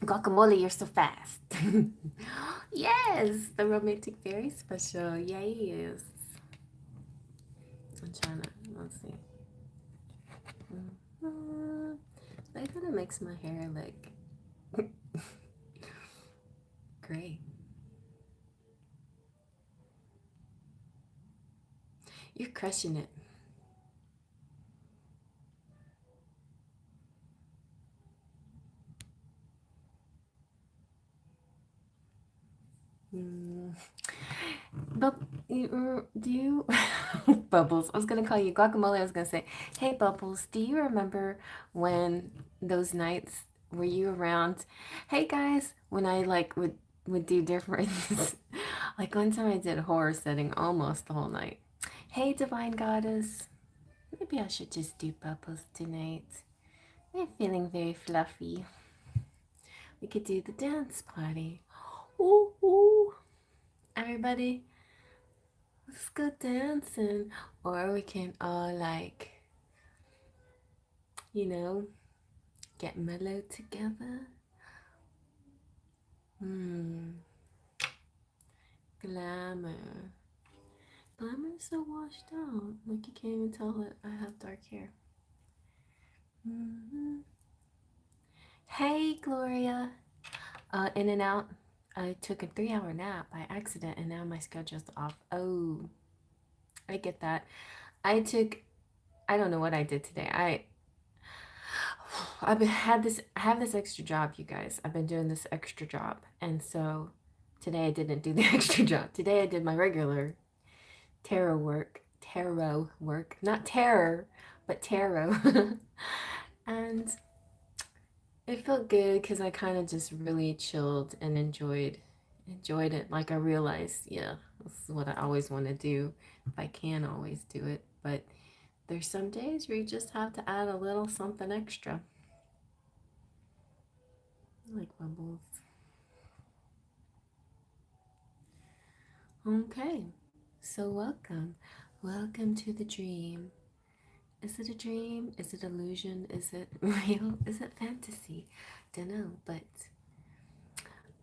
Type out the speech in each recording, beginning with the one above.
Guacamole, you're so fast. Yes, the Romantic Fairy special. Yes. I'm trying to, let's see. I gotta mix my hair like gray. You're crushing it. Mm. But do you Bubbles? I was gonna call you Guacamole. I was gonna say, hey Bubbles, do you remember when those nights were you around? Hey guys, when I like would do different like one time I did a horror setting almost the whole night. Hey Divine Goddess, maybe I should just do Bubbles tonight. I'm feeling very fluffy. We could do the dance party. Ooh, ooh. Everybody, let's go dancing. Or we can all like, you know, get mellow together. Glamour. Glamour's so washed out. Like you can't even tell that I have dark hair. Hey, Gloria. In and out. I took a 3-hour nap by accident and now my schedule's off. Oh, I get that. I don't know what I did today. I have this extra job, you guys. I've been doing this extra job. And so today I didn't do the extra job. Today I did my regular tarot work, not terror, but tarot. And it felt good because I kind of just really chilled and enjoyed it. Like I realized, yeah, this is what I always want to do if I can always do it. But there's some days where you just have to add a little something extra. I like bubbles. Okay, so welcome. Welcome to the dream. Is it a dream? Is it illusion? Is it real? Is it fantasy? Don't know, but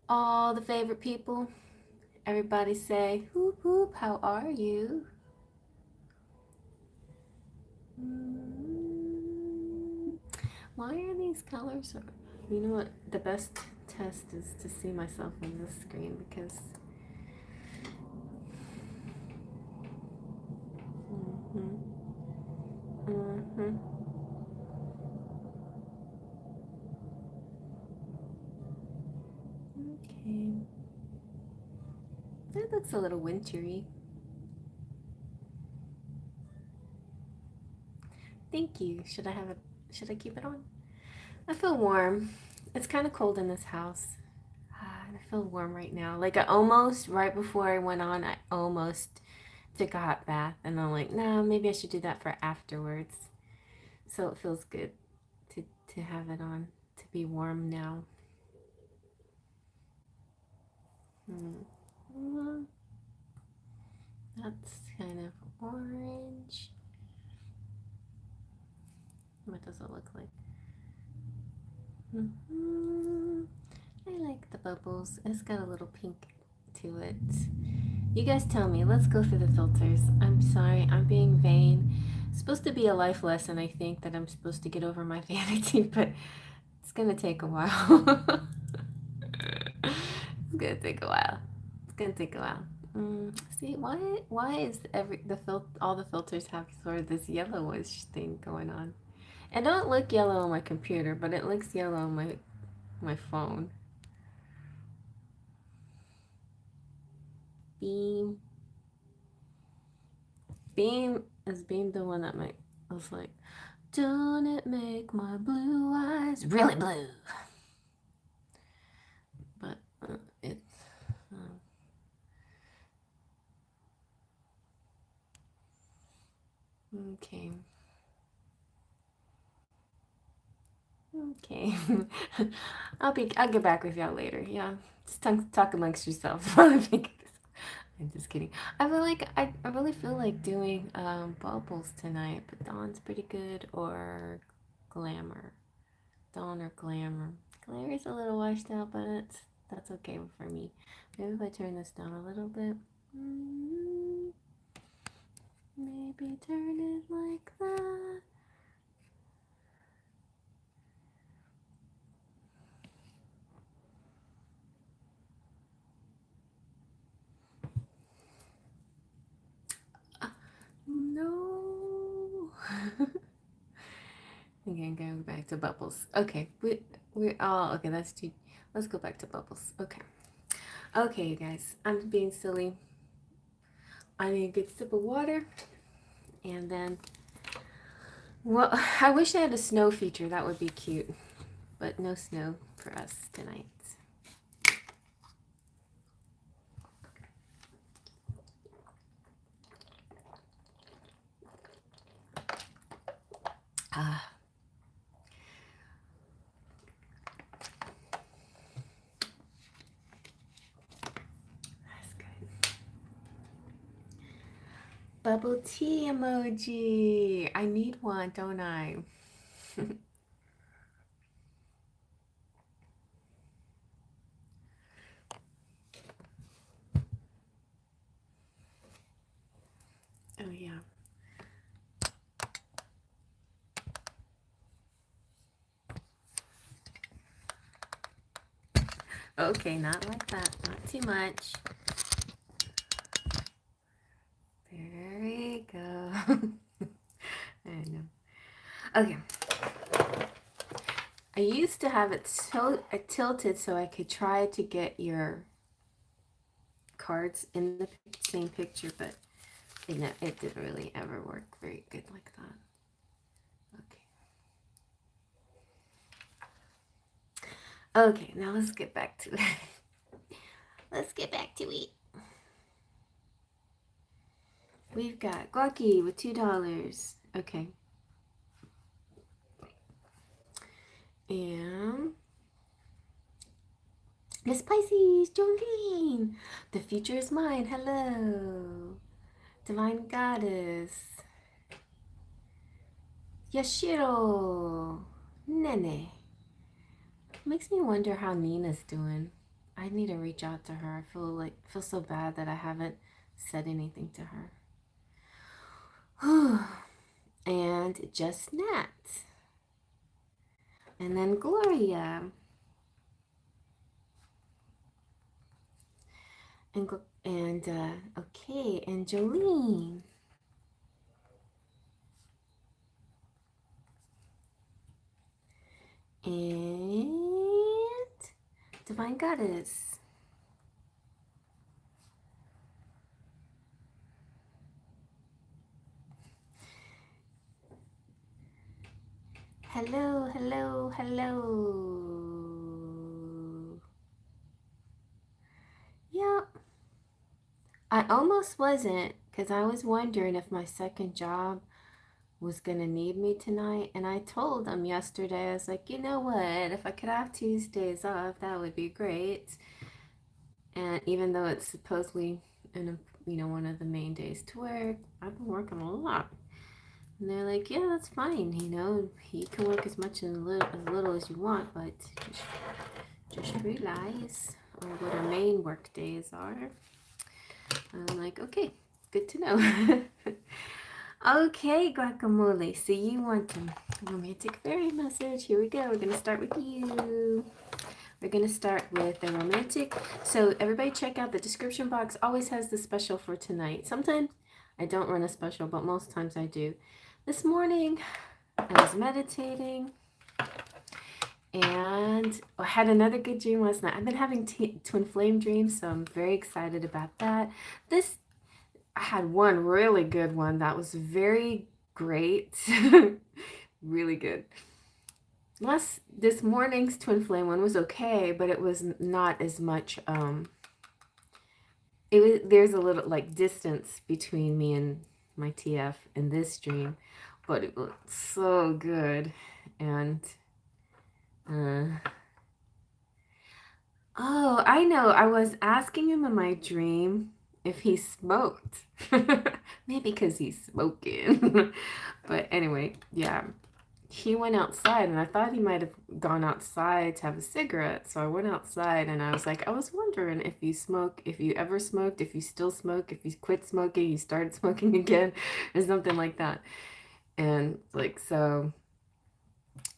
all the favorite people, everybody say, whoop whoop, how are you? Why are these colors? You know what? The best test is to see myself on this screen because. Okay. That looks a little wintry. Thank you. Should I keep it on? I feel warm. It's kind of cold in this house. I feel warm right now. Like I almost, right before I went on, I almost took a hot bath. And I'm like, no, maybe I should do that for afterwards. So it feels good to have it on, to be warm now. That's kind of orange. What does it look like? I like the bubbles. It's got a little pink to it. You guys tell me. Let's go through the filters. I'm sorry. I'm being vain. It's supposed to be a life lesson, I think, that I'm supposed to get over my vanity, but it's going to take a while. It's going to take a while. It's going to take a while. See, why is all the filters have sort of this yellowish thing going on? It don't look yellow on my computer, but it looks yellow on my phone. Beam. Beam is Beam the one that I was like, don't it make my blue eyes really blue? But it's okay. Okay. I'll get back with y'all later. Yeah. Just talk amongst yourselves while I figure this out. I'm just kidding. I feel like I really feel like doing bubbles tonight, but Dawn's pretty good or glamour. Dawn or glamour. glare is a little washed out, but that's okay for me. Maybe if I turn this down a little bit. Maybe turn it like that. No. Again, going back to bubbles. Okay, we're all okay. That's too. Let's go back to bubbles. Okay. Okay, you guys. I'm being silly. I need a good sip of water, and then. Well, I wish I had a snow feature. That would be cute, but no snow for us tonight. Ah. That's good. Bubble tea emoji. I need one, don't I? Oh, yeah. Okay, not like that. Not too much. There we go. I know. Okay. I used to have it tilted so I could try to get your cards in the same picture, but it didn't really ever work very good like that. Okay. Okay, now let's get back to it. Let's get back to it. We've got Guacky with $2. Okay. And Miss Pisces, Jolene. The future is mine. Hello. Divine Goddess. Yashiro. Nene. Makes me wonder how Nina's doing. I need to reach out to her. I feel so bad that I haven't said anything to her. And Just Nat. And then Gloria. Okay, and Jolene. And Divine Goddess. Hello, hello, hello. Yep. I almost wasn't, because I was wondering if my second job was going to need me tonight. And I told them yesterday, I was like, you know what? If I could have Tuesdays off, that would be great. And even though it's supposedly one of the main days to work, I've been working a lot. And they're like, yeah, that's fine. You can work as much as little as you want, but just realize what our main work days are. I'm like, okay, good to know. Okay, guacamole. So you want a romantic fairy message. Here we go. We're going to start with you. We're going to start with the romantic. So everybody check out the description box. Always has the special for tonight. Sometimes I don't run a special, but most times I do. This morning, I was meditating. And I had another good dream last night. I've been having twin flame dreams, so I'm very excited about that. I had one really good one that was very great. Really good. This morning's twin flame one was okay, but it was not as much. There's a little like distance between me and my TF in this dream, but it looked so good. And oh, I know. I was asking him in my dream if he smoked. Maybe because he's smoking. But anyway, yeah. he went outside, and I thought he might have gone outside to have a cigarette. So I went outside, and I was like, I was wondering if you smoke, if you ever smoked, if you still smoke, if you quit smoking, you started smoking again, or something like that. And like, so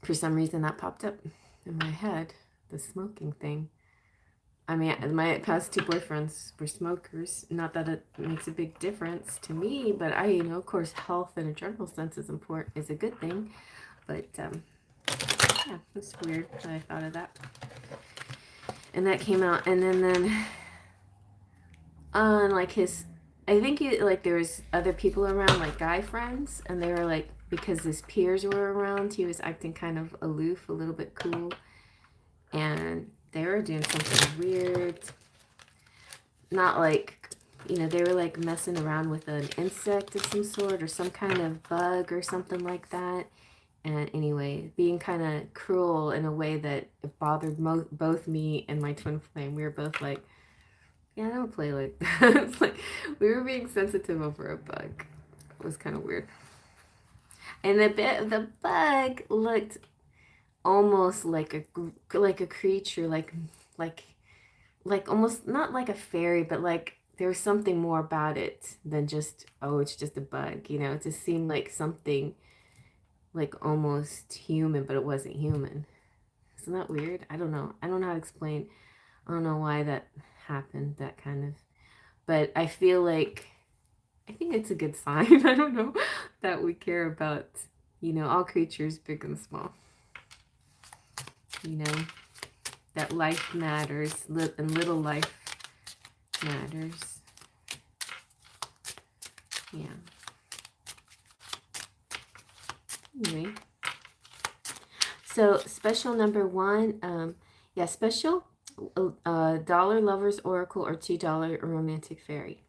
for some reason that popped up in my head, the smoking thing. I mean, my past two boyfriends were smokers. Not that it makes a big difference to me, but I, of course, health in a general sense is important, is a good thing. But yeah, it's weird that I thought of that. And that came out, and then on like his, I think like there was other people around, like guy friends, and they were like, because his peers were around, he was acting kind of aloof, a little bit cool, and they were doing something weird. Not like, they were like messing around with an insect of some sort or some kind of bug or something like that. And anyway, being kind of cruel in a way that it bothered both me and my twin flame. We were both like, yeah, don't play like that. It's like we were being sensitive over a bug. It was kind of weird. And the bug looked almost like a creature, like almost not like a fairy, but like there was something more about it than just, oh, it's just a bug. It just seemed like something like almost human, but it wasn't human. Isn't that weird? I don't know. I don't know how to explain. I don't know why that happened, that kind of. But I feel like, I think it's a good sign. I don't know, that we care about, all creatures, big and small. That life matters, and little life matters. Yeah. Anyway. So special number one, special $1 Lovers Oracle or $2 Romantic Fairy.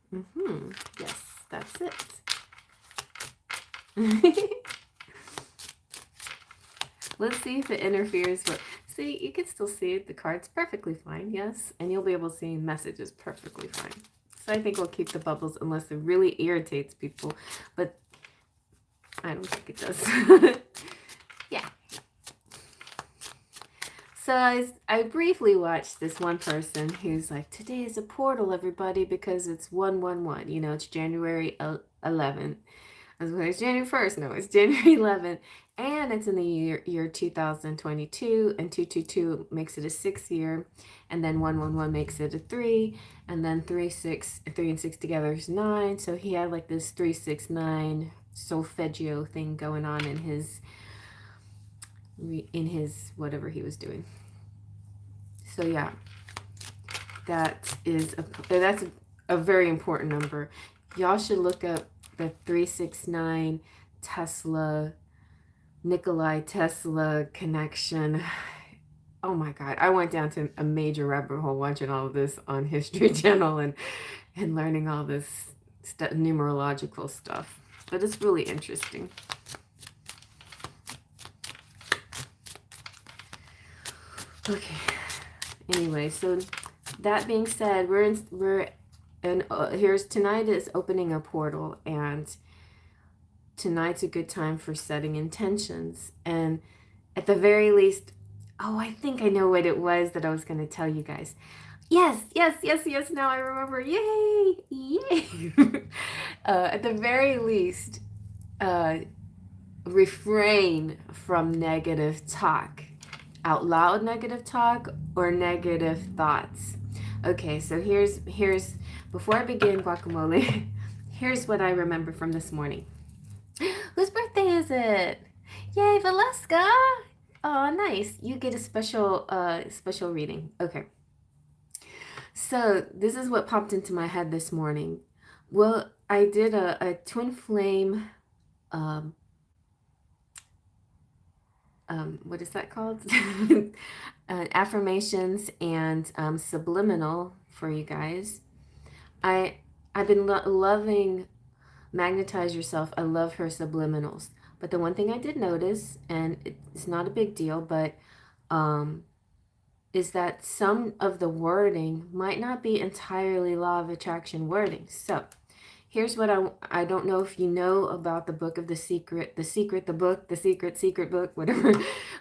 Yes, that's it. Let's see if it interferes with. See, you can still see it. The card's perfectly fine, yes, and you'll be able to see messages perfectly fine. So I think we'll keep the bubbles unless it really irritates people, but I don't think it does. Yeah. So I briefly watched this one person who's like, today is a portal, everybody, because it's 111. It's January 11th. I was like, it's January 1st. No, it's January 11th. And it's in the year 2022. And 222 makes it a 6 year. And then 111 makes it a 3. And then 3 and 6 together is 9. So he had like this 369 solfeggio thing going on in his whatever he was doing. So yeah, that's a very important number. Y'all should look up the 369 Nikolai Tesla connection. Oh my God, I went down to a major rabbit hole watching all of this on History Channel and learning all this numerological stuff. But it's really interesting. Okay. Anyway, so that being said, here's tonight is opening a portal, and tonight's a good time for setting intentions. And at the very least, I think I know what it was that I was going to tell you guys. Yes. Now I remember. Yay. At the very least, refrain from negative talk. Out loud negative talk or negative thoughts. Okay, so here's before I begin, guacamole, here's what I remember from this morning. Whose birthday is it? Yay, Valeska! Oh, nice. You get a special reading. Okay. So this is what popped into my head this morning. Well, I did a twin flame what is that called? Affirmations and subliminal for you guys. I've been loving Magnetize Yourself. I love her subliminals. But the one thing I did notice, and it's not a big deal, but is that some of the wording might not be entirely law of attraction wording. So Here's what I don't know if you know about the book of the book, the secret book, whatever,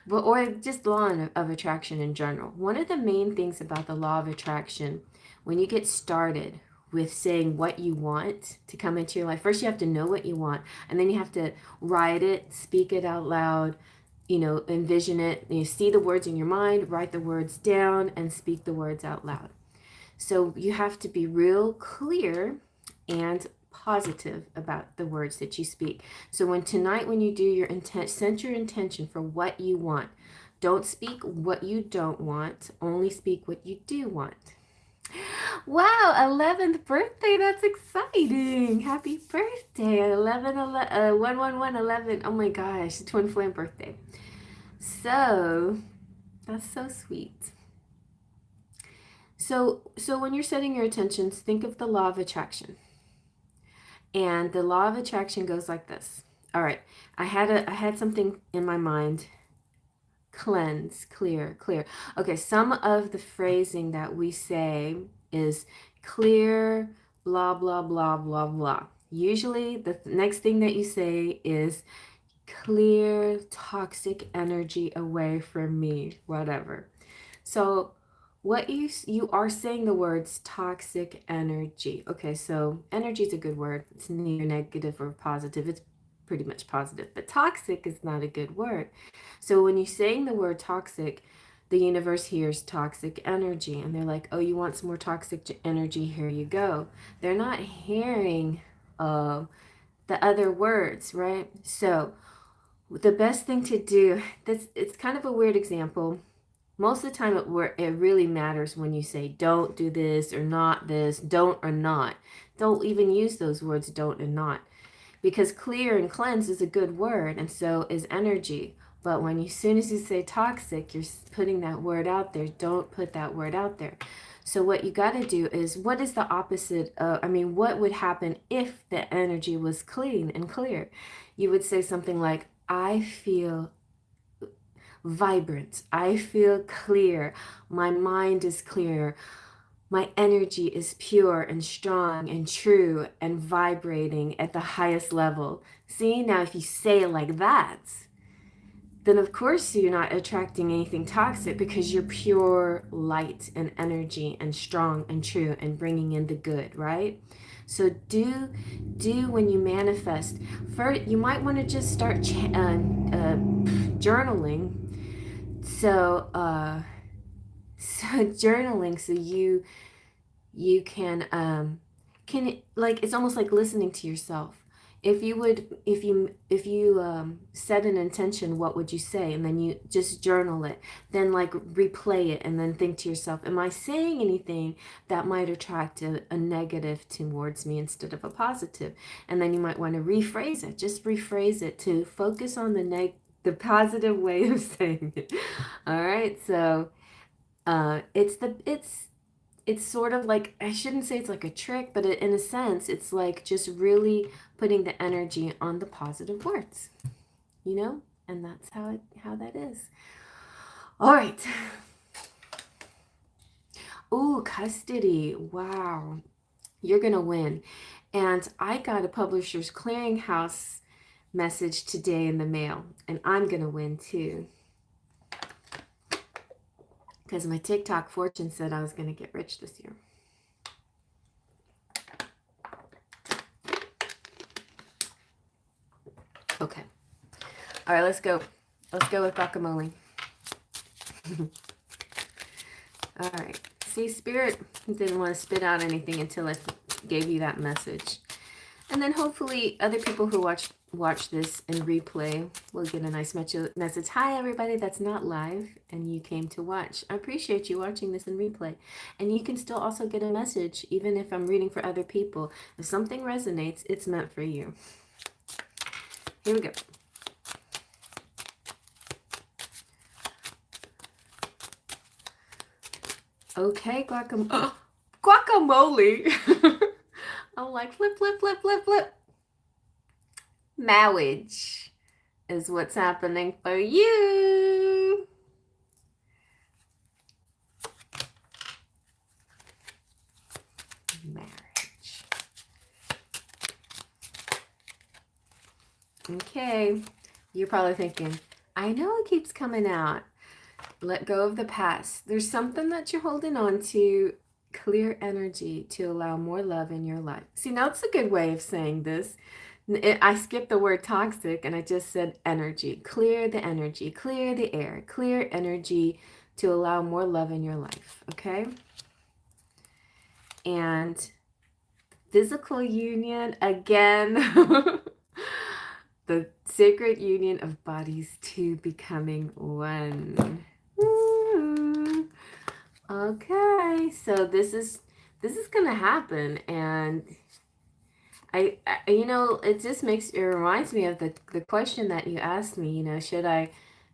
but or just law of attraction in general. One of the main things about the law of attraction, when you get started with saying what you want to come into your life, first you have to know what you want, and then you have to write it, speak it out loud, envision it, see the words in your mind, write the words down, and speak the words out loud. So you have to be real clear and positive about the words that you speak. So when you do your intent, set your intention for what you want. Don't speak what you don't want, only speak what you do want. Wow, 11th birthday. That's exciting. Happy birthday. 11111. Oh my gosh, twin flame birthday. So, that's so sweet. So when you're setting your intentions, think of the law of attraction. And the law of attraction goes like this. All right. I had something in my mind. Cleanse, clear, clear. Okay, some of the phrasing that we say is clear, blah, blah, blah, blah, blah. Usually the next thing that you say is clear toxic energy away from me, whatever. So what you are saying the words toxic energy. Okay, so energy is a good word. It's neither negative or positive. It's pretty much positive, but toxic is not a good word. So when you're saying the word toxic, the universe hears toxic energy and they're like, oh, you want some more toxic energy? Here you go. They're not hearing the other words, right? So the best thing to do, it's kind of a weird example. Most of the time it really matters when you say don't do this or not this, don't or not. Don't even use those words don't and not. Because clear and cleanse is a good word, and so is energy. But as soon as you say toxic, you're putting that word out there. Don't put that word out there. So what you got to do is, what is the opposite what would happen if the energy was clean and clear? You would say something like, I feel vibrant. I feel clear. My mind is clear. My energy is pure and strong and true and vibrating at the highest level. See, now if you say it like that, then of course you're not attracting anything toxic because you're pure light and energy and strong and true and bringing in the good, right? So do when you manifest. First, you might want to just start journaling. So journaling so you can like, it's almost like listening to yourself. If you set an intention, what would you say? And then you just journal it, then like replay it, and then think to yourself, am I saying anything that might attract a negative towards me instead of a positive? And then you might want to rephrase it. Just rephrase it to focus on the positive way of saying it. All right, so it's sort of like, I shouldn't say it's like a trick, but in a sense, it's like just really putting the energy on the positive words, and that's how that is. All right. Ooh, custody. Wow. You're going to win. And I got a Publishers Clearinghouse message today in the mail, and I'm going to win too. Because my TikTok fortune said I was going to get rich this year. Okay. All right, let's go. Let's go with guacamole. All right. See, Spirit didn't want to spit out anything until I gave you that message. And then hopefully other people who watch this in replay will get a nice message. Hi, everybody that's not live and you came to watch. I appreciate you watching this in replay. And you can still also get a message, even if I'm reading for other people. If something resonates, it's meant for you. Here we go. Okay, guacamole. I'm like, flip, flip, flip, flip, flip. Marriage is what's happening for you. Marriage. Okay. You're probably thinking, I know it keeps coming out. Let go of the past. There's something that you're holding on to. Clear energy to allow more love in your life. See, now it's a good way of saying this. I skipped the word toxic and I just said energy. Clear the energy, clear the air, clear energy to allow more love in your life. Okay? And physical union again. The sacred union of bodies two becoming one. Woo. Okay, so this is gonna happen, and you know, it reminds me of the question that you asked me. You know,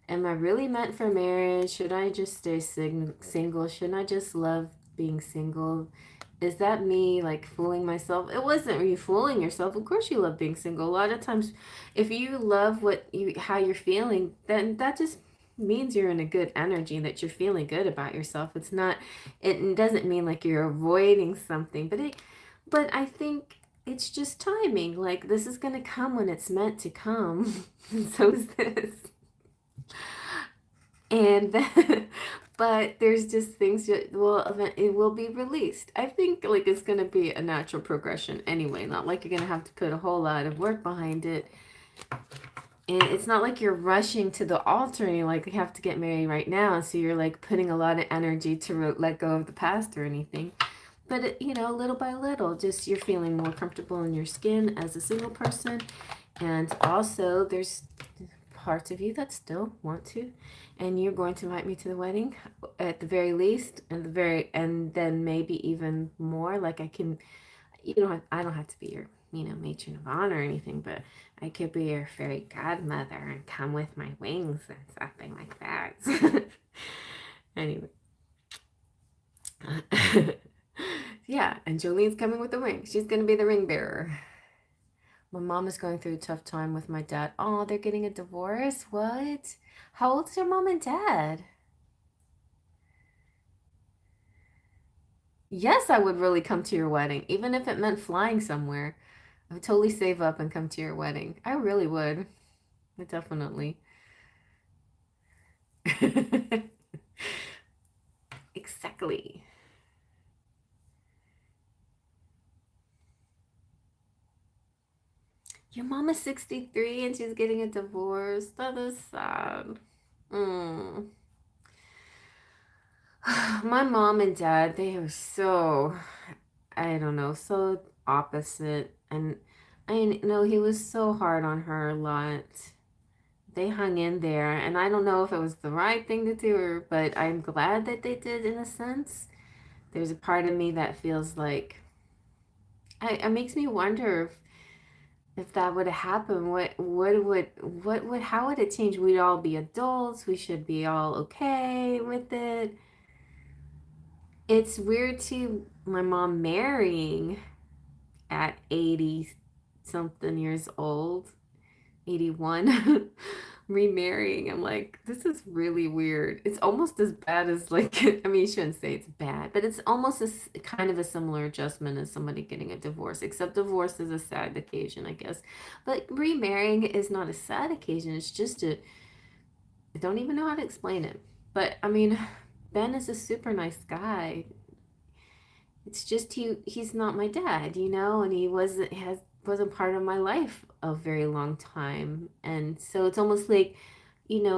am I really meant for marriage? Should I just stay single? Shouldn't I just love being single? Is that me like fooling myself? It wasn't you fooling yourself. Of course you love being single. A lot of times if you love how you're feeling, then that just means you're in a good energy, that you're feeling good about yourself. It doesn't mean like you're avoiding something, but I think it's just timing. Like this is gonna come when it's meant to come. And so is this. And then, but there's just things that it will be released. I think like it's gonna be a natural progression anyway. Not like you're gonna have to put a whole lot of work behind it. And it's not like you're rushing to the altar and you like have to get married right now. So you're like putting a lot of energy to let go of the past or anything. But you know, little by little, just you're feeling more comfortable in your skin as a single person. And also there's parts of you that still want to, and you're going to invite me to the wedding at the very least, and then maybe even more. Like I don't have to be your, matron of honor or anything, but I could be your fairy godmother and come with my wings and something like that. Anyway. Yeah, and Jolene's coming with the ring. She's gonna be the ring bearer. My mom is going through a tough time with my dad. Oh, they're getting a divorce? What? How old's your mom and dad? Yes, I would really come to your wedding, even if it meant flying somewhere. I would totally save up and come to your wedding. I really would. Definitely. Exactly. Your mom is 63 and she's getting a divorce. That is sad. Mm. My mom and dad, they are so, I don't know, so opposite. And I know he was so hard on her a lot. They hung in there, and I don't know if it was the right thing to do, but I'm glad that they did in a sense. There's a part of me that feels like it makes me wonder if that would have happened, how would it change? We'd all be adults. We should be all okay with it. It's weird to my mom marrying at 80 something years old, 81, remarrying. I'm like, this is really weird. It's almost as bad as like, I mean, you shouldn't say it's bad, but it's almost kind of a similar adjustment as somebody getting a divorce, except divorce is a sad occasion, I guess. But remarrying is not a sad occasion. It's just I don't even know how to explain it. But I mean, Ben is a super nice guy. It's just he's not my dad, and he wasn't part of my life a very long time. And so it's almost like,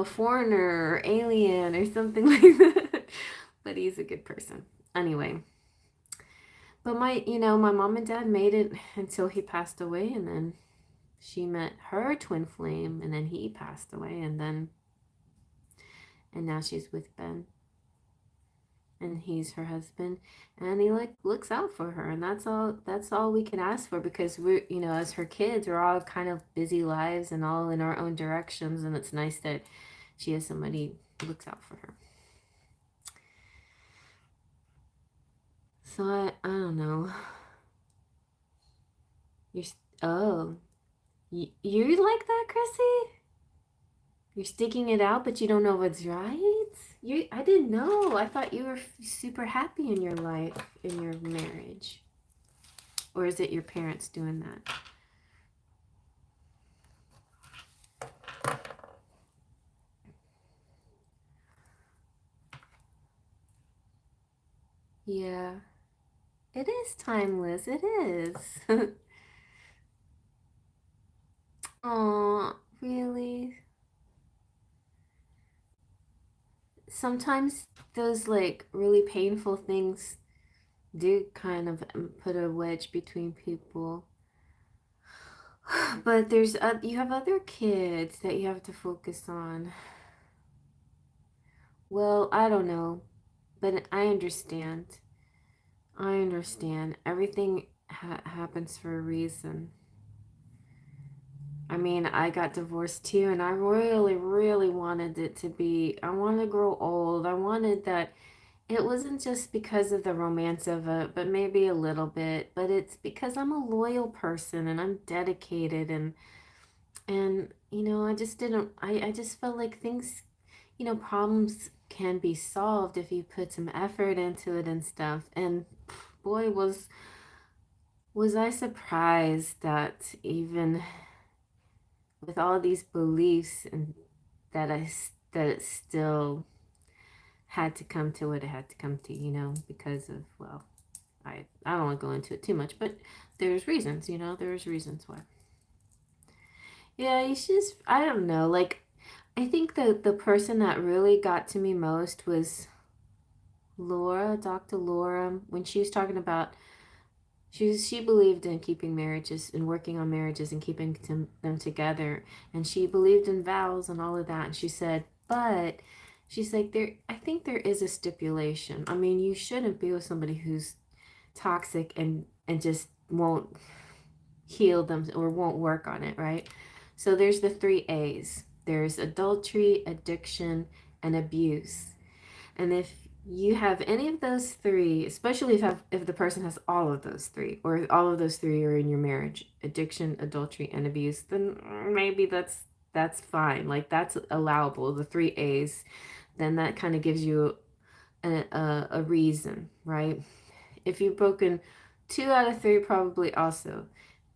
foreigner or alien or something like that. But he's a good person. Anyway. But my mom and dad made it until he passed away, and then she met her twin flame, and then he passed away, and now she's with Ben. And he's her husband, and he like looks out for her, and that's all we can ask for, because we're, as her kids, we're all kind of busy lives and all in our own directions, and it's nice that she has somebody who looks out for her. So I don't know. You're oh you like that, Chrissy? You're sticking it out, but you don't know what's right? I didn't know. I thought you were super happy in your life, in your marriage. Or is it your parents doing that? Yeah, it is timeless. It is. Oh, really? Sometimes those like really painful things do kind of put a wedge between people. But you have other kids that you have to focus on. Well, I don't know, but I understand. I understand. Everything happens for a reason. I mean, I got divorced too, and I really, really wanted it to be. I wanted to grow old. I wanted that. It wasn't just because of the romance of it, but maybe a little bit. But it's because I'm a loyal person and I'm dedicated, and I just didn't. I just felt like things, problems can be solved if you put some effort into it and stuff. And boy, was I surprised that even with all these beliefs and that it still had to come to what it had to come to, because of, well, I don't want to go into it too much, but there's reasons, there's reasons why. Yeah, it's just, I don't know, like, I think the person that really got to me most was Laura, Dr. Laura, when she was talking about she believed in keeping marriages and working on marriages and keeping them together, and she believed in vows and all of that. And she said, but she's like, I think there is a stipulation. I mean, you shouldn't be with somebody who's toxic and just won't heal them or won't work on it, right? So there's the three A's. There's adultery, addiction, and abuse. And if you have any of those three, especially if the person has all of those three, or if all of those three are in your marriage, addiction, adultery, and abuse, then maybe that's fine. Like that's allowable. The three A's, then that kind of gives you a reason, right? If you've broken two out of three, probably also.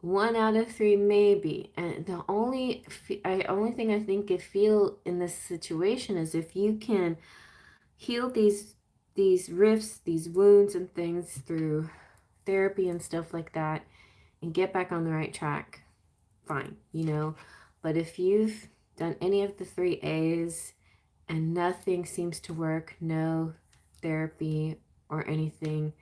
One out of three, maybe. And the only thing I think could feel in this situation is if you can heal these rifts, these wounds and things through therapy and stuff like that and get back on the right track, fine. But if you've done any of the three A's and nothing seems to work, no therapy or anything.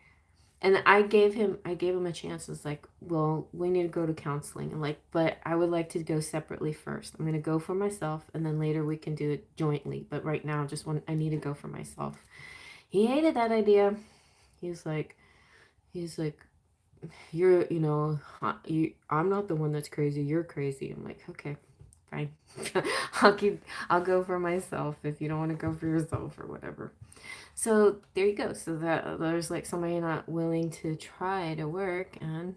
And I gave him a chance. It's like, well, we need to go to counseling. And like, but I would like to go separately first. I'm gonna go for myself and then later we can do it jointly. But right now I need to go for myself. He hated that idea. He's like, he's like, I'm not the one that's crazy. You're crazy. I'm like, okay, fine. I'll go for myself if you don't want to go for yourself or whatever. So there you go. So that there's like somebody not willing to try to work, and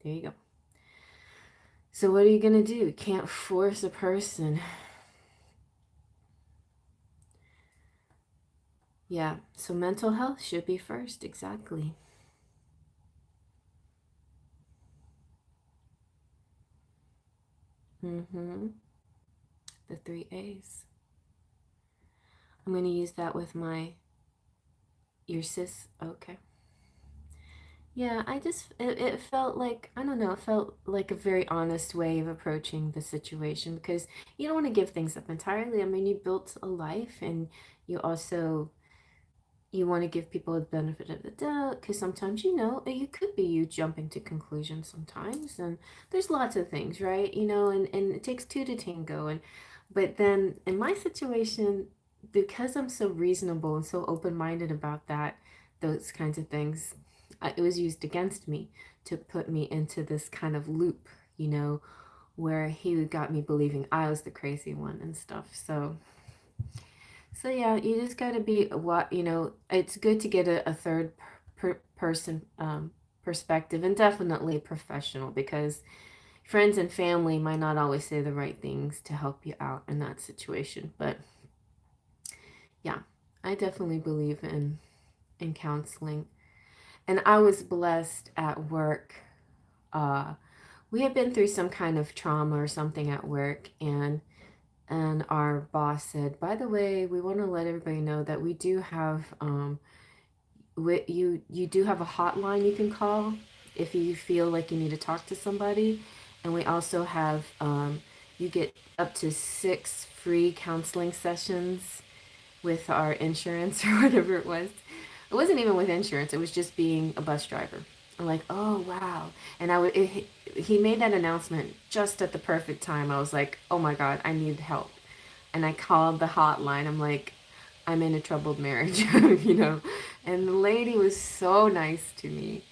there you go. So what are you gonna do? You can't force a person. Yeah. So mental health should be first. Exactly. Mm-hmm. The three A's. I'm gonna use that with your sis. Okay. Yeah, it felt like, I don't know, it felt like a very honest way of approaching the situation because you don't want to give things up entirely. I mean, you built a life and you also you want to give people the benefit of the doubt because sometimes you could be you jumping to conclusions sometimes, and there's lots of things, right? And it takes two to tango. And but then in my situation, because I'm so reasonable and so open-minded about those kinds of things, it was used against me to put me into this kind of loop, where he got me believing I was the crazy one and stuff. So yeah, you just got to be it's good to get a third person perspective, and definitely professional, because friends and family might not always say the right things to help you out in that situation. But yeah, I definitely believe in counseling. And I was blessed at work. We had been through some kind of trauma or something at work, and our boss said, by the way, we want to let everybody know that we do have you do have a hotline you can call if you feel like you need to talk to somebody, and we also have you get up to 6 free counseling sessions with our insurance or whatever it was. It wasn't even with insurance. It was just being a bus driver. I'm like, oh wow. And he made that announcement just at the perfect time. I was like, oh my God, I need help. And I called the hotline. I'm like, I'm in a troubled marriage, you know. And the lady was so nice to me.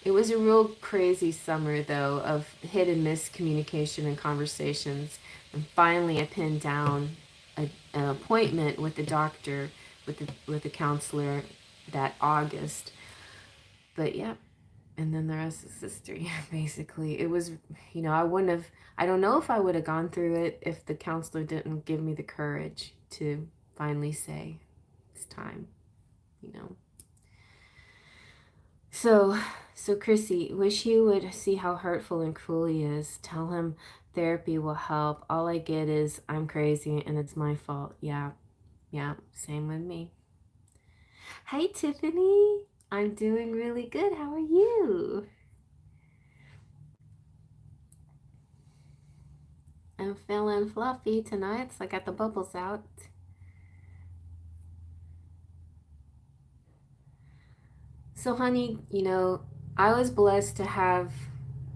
It was a real crazy summer though of hit and miss communication and conversations. And finally I pinned down an appointment with the doctor, with the counselor that August. But yeah, and then the rest is history. Basically, it was, you know, I wouldn't have. I don't know if I would have gone through it if the counselor didn't give me the courage to finally say it's time. You know. So Chrissy, wish you would see how hurtful and cruel he is. Tell him therapy will help. All I get is I'm crazy and it's my fault. Yeah, yeah, same with me. Hi, Tiffany. I'm doing really good. How are you? I'm feeling fluffy tonight, so I got the bubbles out. So, honey, you know, I was blessed to have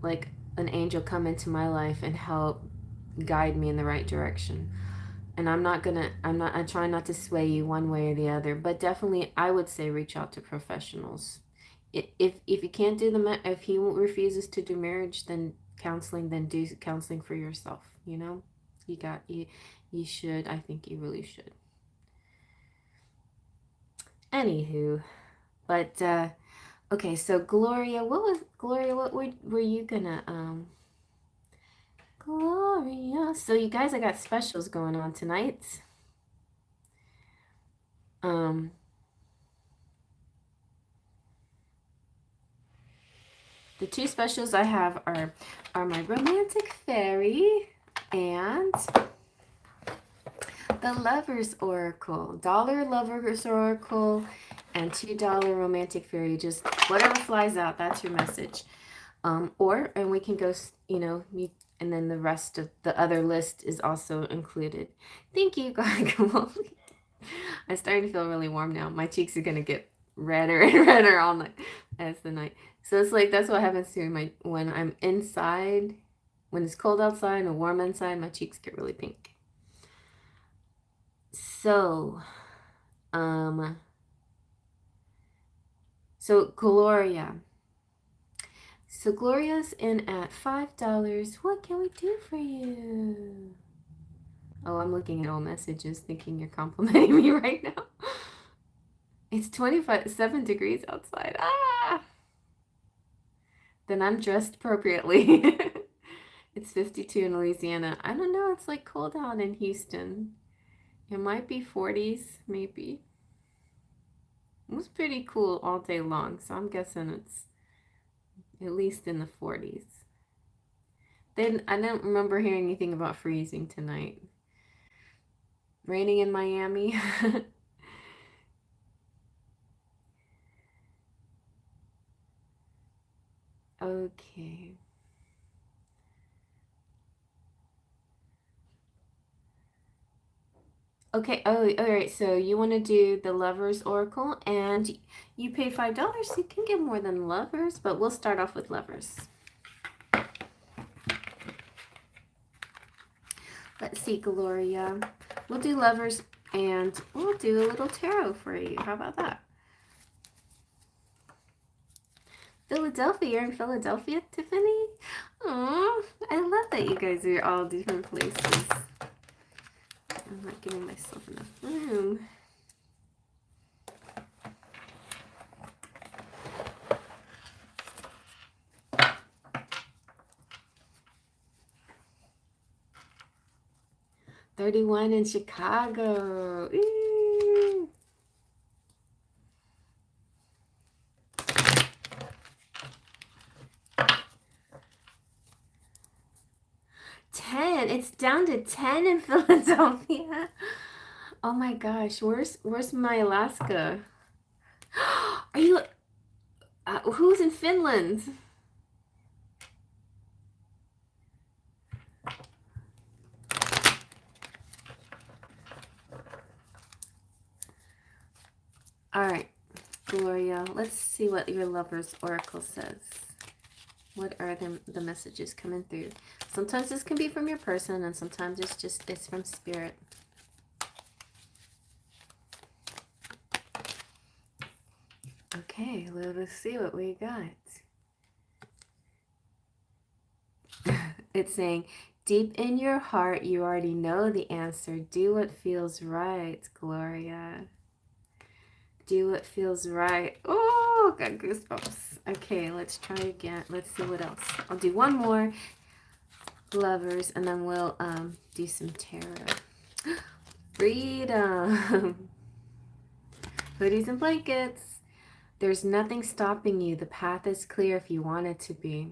like an angel come into my life and help guide me in the right direction. And I try not to sway you one way or the other, but definitely I would say reach out to professionals. If you can't do if he refuses to do marriage, then counseling, then do counseling for yourself, you know? You should, I think you really should. Anywho, but okay, so Gloria, what were you gonna Gloria. So you guys, I got specials going on tonight. Um the two specials I have are my Romantic Fairy and the Lover's Oracle. $1 Lover's Oracle and $2 Romantic Fairy. Just whatever flies out, that's your message. And we can go, you know, and then the rest of the other list is also included. Thank you, guacamole. I'm starting to feel really warm now. My cheeks are gonna get redder and redder all night as the night. So it's like that's what happens to my when I'm inside, when it's cold outside and warm inside, my cheeks get really pink. So, so Gloria. So Gloria's in at $5. What can we do for you? Oh, I'm looking at all messages thinking you're complimenting me right now. It's 7 degrees outside. Ah! Then I'm dressed appropriately. It's 52 in Louisiana. I don't know. It's like cold out in Houston. It might be 40s, maybe. It was pretty cool all day long, so I'm guessing it's at least in the 40s. Then I don't remember hearing anything about freezing tonight. Raining in Miami. Okay. Okay, oh, all right, so you want to do the Lover's Oracle, and you pay $5. You can get more than Lovers, but we'll start off with Lovers. Let's see, Gloria. We'll do Lovers, and we'll do a little tarot for you. How about that? Philadelphia, you're in Philadelphia, Tiffany? Aw, I love that you guys are all different places. I'm not giving myself enough room. $31 in Chicago. Ooh. It's down to 10 in Philadelphia. Oh my gosh, where's my Alaska? Are you Who's in Finland? All right, Gloria, let's see what your lover's oracle says. What are the messages coming through? Sometimes this can be from your person, and sometimes it's from spirit. Okay, let's see what we got. It's saying, deep in your heart, you already know the answer. Do what feels right, Gloria. Do what feels right. Oh, got goosebumps. Okay, let's try again. Let's see what else. I'll do one more, lovers, and then we'll do some tarot. Freedom. Hoodies and blankets. There's nothing stopping you. The path is clear if you want it to be.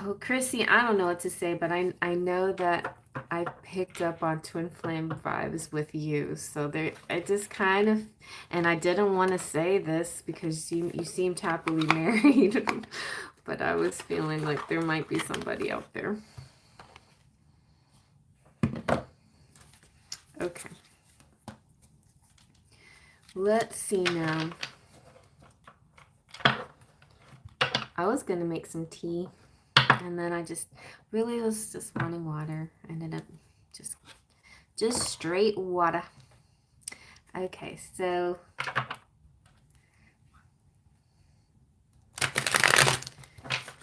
Well, Chrissy, I don't know what to say, but I know that I picked up on twin flame vibes with you. So there, I just kind of, and I didn't want to say this because you seemed happily married, but I was feeling like there might be somebody out there. Okay. Let's see now. I was going to make some tea. And then I just really was just wanting water. I ended up just straight water. Okay, so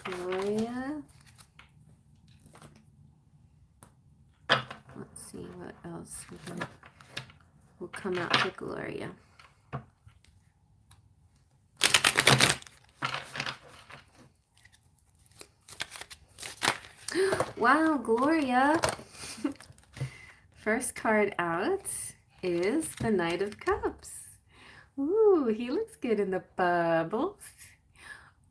Gloria. Let's see what else will come out for Gloria. Wow, Gloria. First card out is the Knight of Cups. Ooh, he looks good in the bubbles.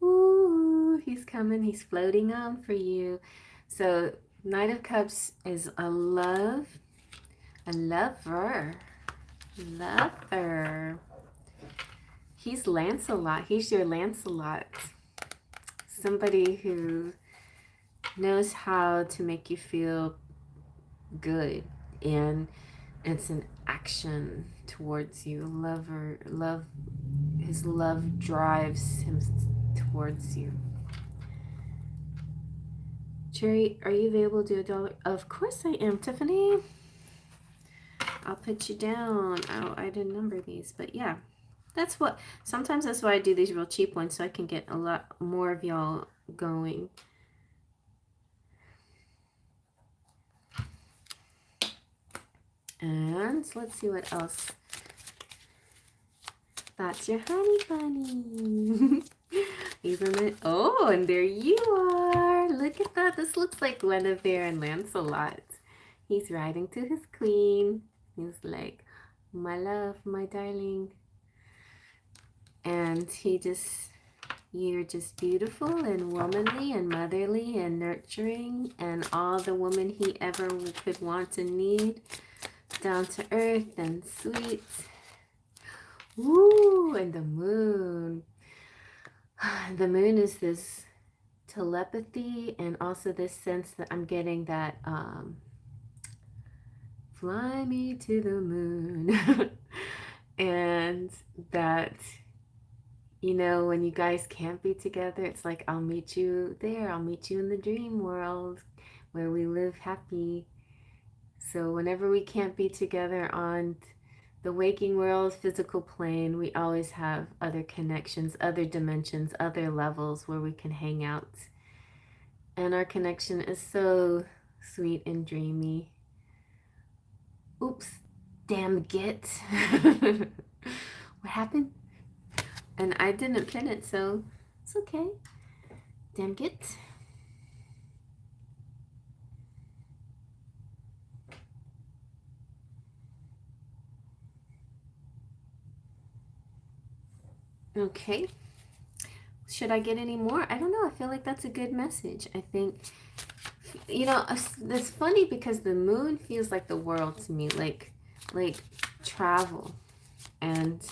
Ooh, he's coming. He's floating on for you. So, Knight of Cups is a lover. Lover. He's Lancelot. He's your Lancelot. Somebody who knows how to make you feel good, and it's an action towards you. His love drives him towards you. Cherry, are you available to do $1? Of course I am, Tiffany. I'll put you down. Oh, I didn't number these, but yeah, sometimes that's why I do these real cheap ones, so I can get a lot more of y'all going. And let's see what else. That's your honey bunny. Oh, and there you are. Look at that. This looks like Guinevere and Lancelot. He's riding to his queen. He's like, my love, my darling. And you're just beautiful and womanly and motherly and nurturing and all the woman he ever could want and need. Down to earth and sweet. Ooh, and the moon. The moon is this telepathy and also this sense that I'm getting that fly me to the moon. And that, you know, when you guys can't be together, it's like, I'll meet you there. I'll meet you in the dream world where we live happy. So whenever we can't be together on the waking world, physical plane, we always have other connections, other dimensions, other levels where we can hang out. And our connection is so sweet and dreamy. Oops, damn git. What happened? And I didn't pin it, so it's okay. Damn git. Okay. Should I get any more? I don't know. I feel like that's a good message. I think, you know, it's funny because the moon feels like the world to me, like travel and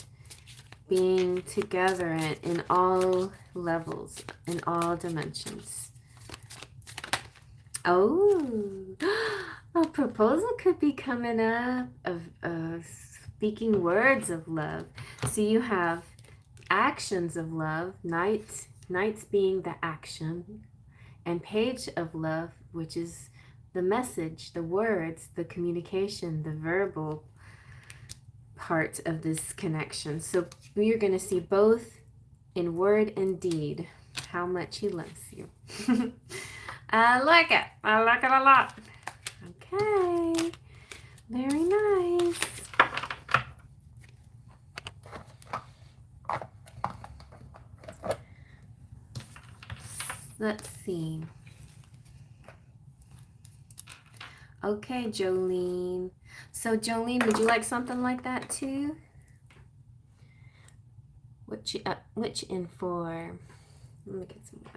being together in all levels, in all dimensions. Oh, a proposal could be coming up of speaking words of love. So you have actions of love, knights being the action, and page of love, which is the message, the words, the communication, the verbal part of this connection. So you're going to see both in word and deed how much he loves you. I like it. I like it a lot. Okay. Very nice. Let's see. Okay, Jolene. So, Jolene, would you like something like that too? Which in for? Let me get some more.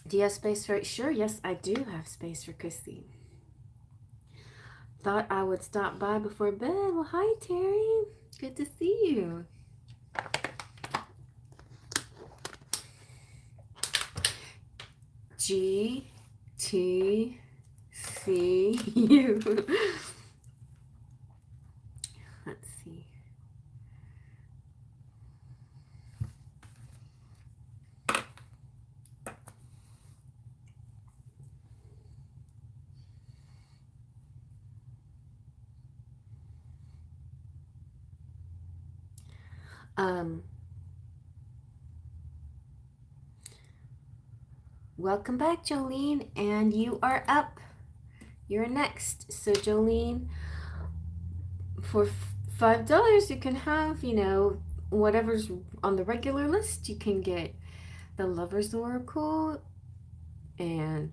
Do you have space for it? Sure, yes, I do have space for Chrissy. Thought I would stop by before bed. Well, hi, Terry. Good to see you. G T C U. Let's see. Welcome back, Jolene, and you are up. You're next. So, Jolene, for $5, you can have, whatever's on the regular list. You can get the Lover's Oracle and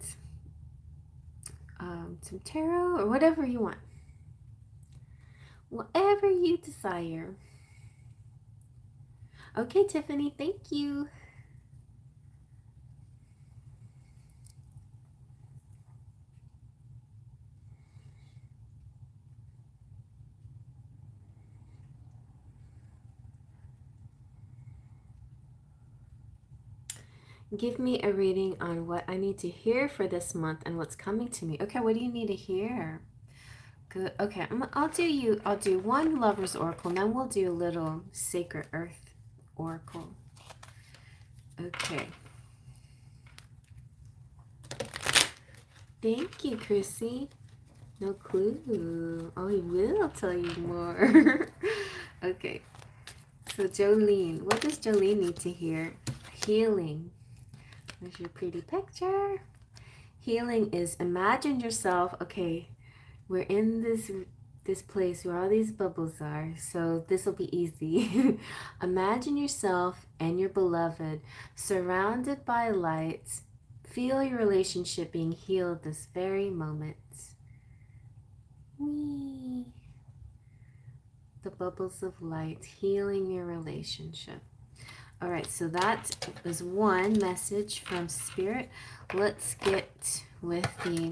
some tarot or whatever you want. Whatever you desire. Okay, Tiffany, thank you. Give me a reading on what I need to hear for this month and what's coming to me. Okay, what do you need to hear? Good. Okay, I'll do one Lover's Oracle, and then we'll do a little Sacred Earth Oracle. Okay. Thank you, Chrissy. No clue. Oh, he will tell you more. Okay. So, Jolene, what does Jolene need to hear? Healing. There's your pretty picture. Healing is imagine yourself, okay, we're in this place where all these bubbles are, so this will be easy. Imagine yourself and your beloved surrounded by lights. Feel your relationship being healed this very moment. Whee. The bubbles of light healing your relationship. All right, so that is one message from Spirit. Let's get with the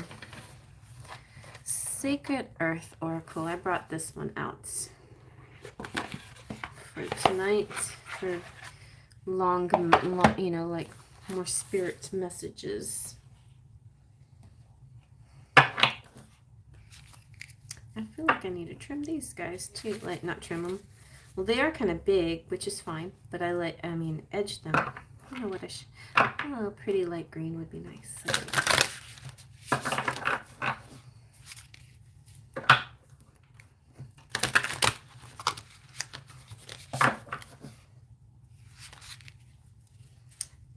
Sacred Earth Oracle. I brought this one out for tonight for long, like more spirit messages. I feel like I need to trim these guys too, like not trim them. Well, they are kind of big, which is fine, but edge them. I don't know what I should. Oh, pretty light green would be nice.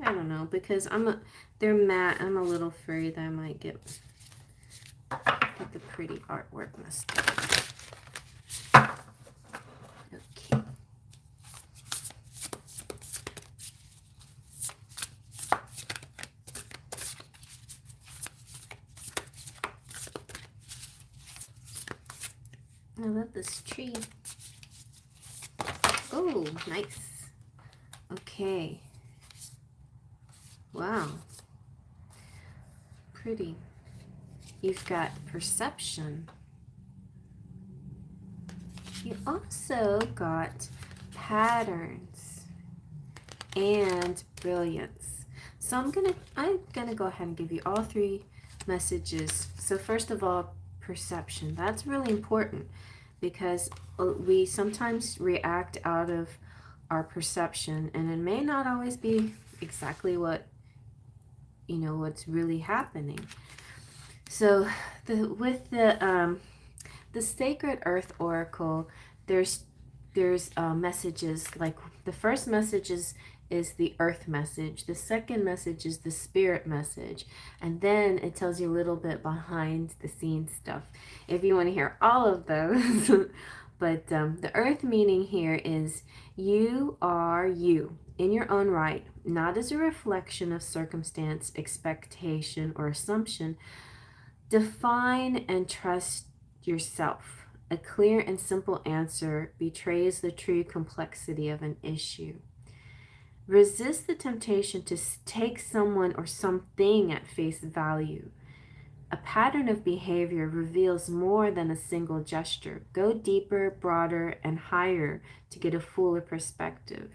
I don't know, because they're matte. I'm a little afraid that I might get the pretty artwork messed up. Okay. I love this tree. Oh, nice. Okay. Wow. Pretty. You've got perception. You also got patterns and brilliance. So I'm gonna go ahead and give you all three messages. So first of all, perception. That's really important because we sometimes react out of our perception, and it may not always be exactly what what's really happening. So with the Sacred Earth Oracle, there's messages. Like the first message is the Earth message. The second message is the Spirit message, and then it tells you a little bit behind the scenes stuff if you want to hear all of those. But the Earth meaning here is you are you in your own right, not as a reflection of circumstance, expectation, or assumption. Define and trust yourself. A clear and simple answer betrays the true complexity of an issue. Resist the temptation to take someone or something at face value. A pattern of behavior reveals more than a single gesture. Go deeper, broader, and higher to get a fuller perspective.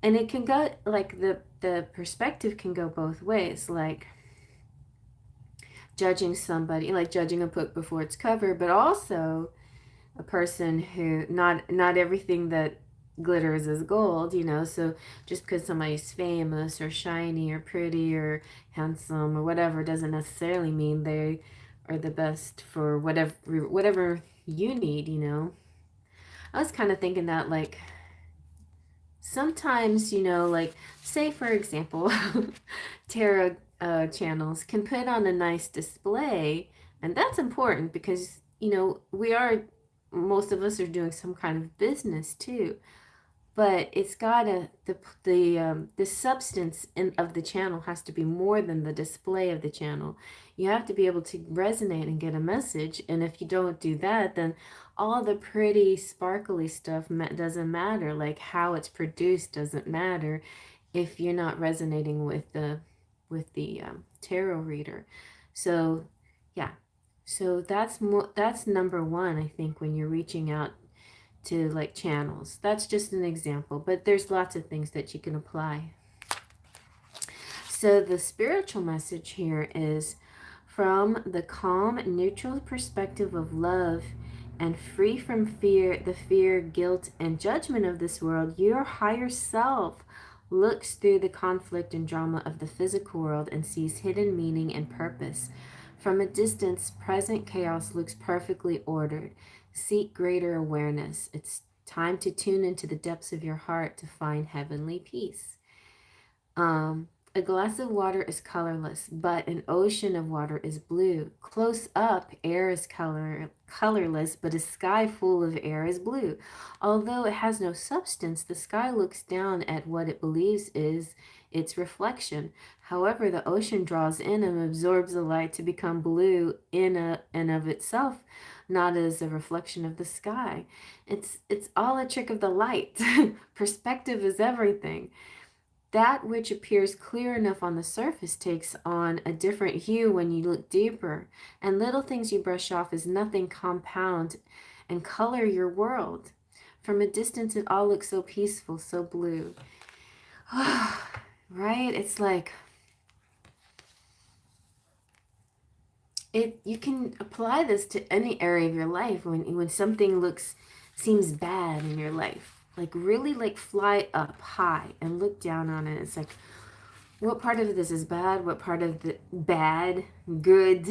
And it can go like the perspective can go both ways, like judging somebody, like judging a book before its cover, but also a person who not everything that glitters is gold, so just because somebody's famous or shiny or pretty or handsome or whatever doesn't necessarily mean they are the best for whatever you need. I was kind of thinking that, like, sometimes, like, say for example, tarot channels can put on a nice display, and that's important because most of us are doing some kind of business too, but it's gotta the substance of the channel has to be more than the display of the channel. You have to be able to resonate and get a message, and if you don't do that, then all the pretty sparkly stuff doesn't matter. Like how it's produced doesn't matter if you're not resonating with the tarot reader. So yeah, so that's number one, I think, when you're reaching out to like channels. That's just an example, but there's lots of things that you can apply. So the spiritual message here is from the calm, neutral perspective of love and free from the fear, guilt, and judgment of this world, your higher self looks through the conflict and drama of the physical world and sees hidden meaning and purpose. From a distance, present chaos looks perfectly ordered. Seek greater awareness. It's time to tune into the depths of your heart to find heavenly peace. A glass of water is colorless, but an ocean of water is blue. Close up, air is colorless, but a sky full of air is blue. Although it has no substance, the sky looks down at what it believes is its reflection. However, the ocean draws in and absorbs the light to become blue in and of itself, not as a reflection of the sky. It's all a trick of the light. Perspective is everything. That which appears clear enough on the surface takes on a different hue when you look deeper, and little things you brush off as nothing compound and color your world. From a distance, it all looks so peaceful, so blue. Right? It's like you can apply this to any area of your life when something seems bad in your life. Like really like fly up high and look down on it. It's like, what part of this is bad? What part of the bad, good,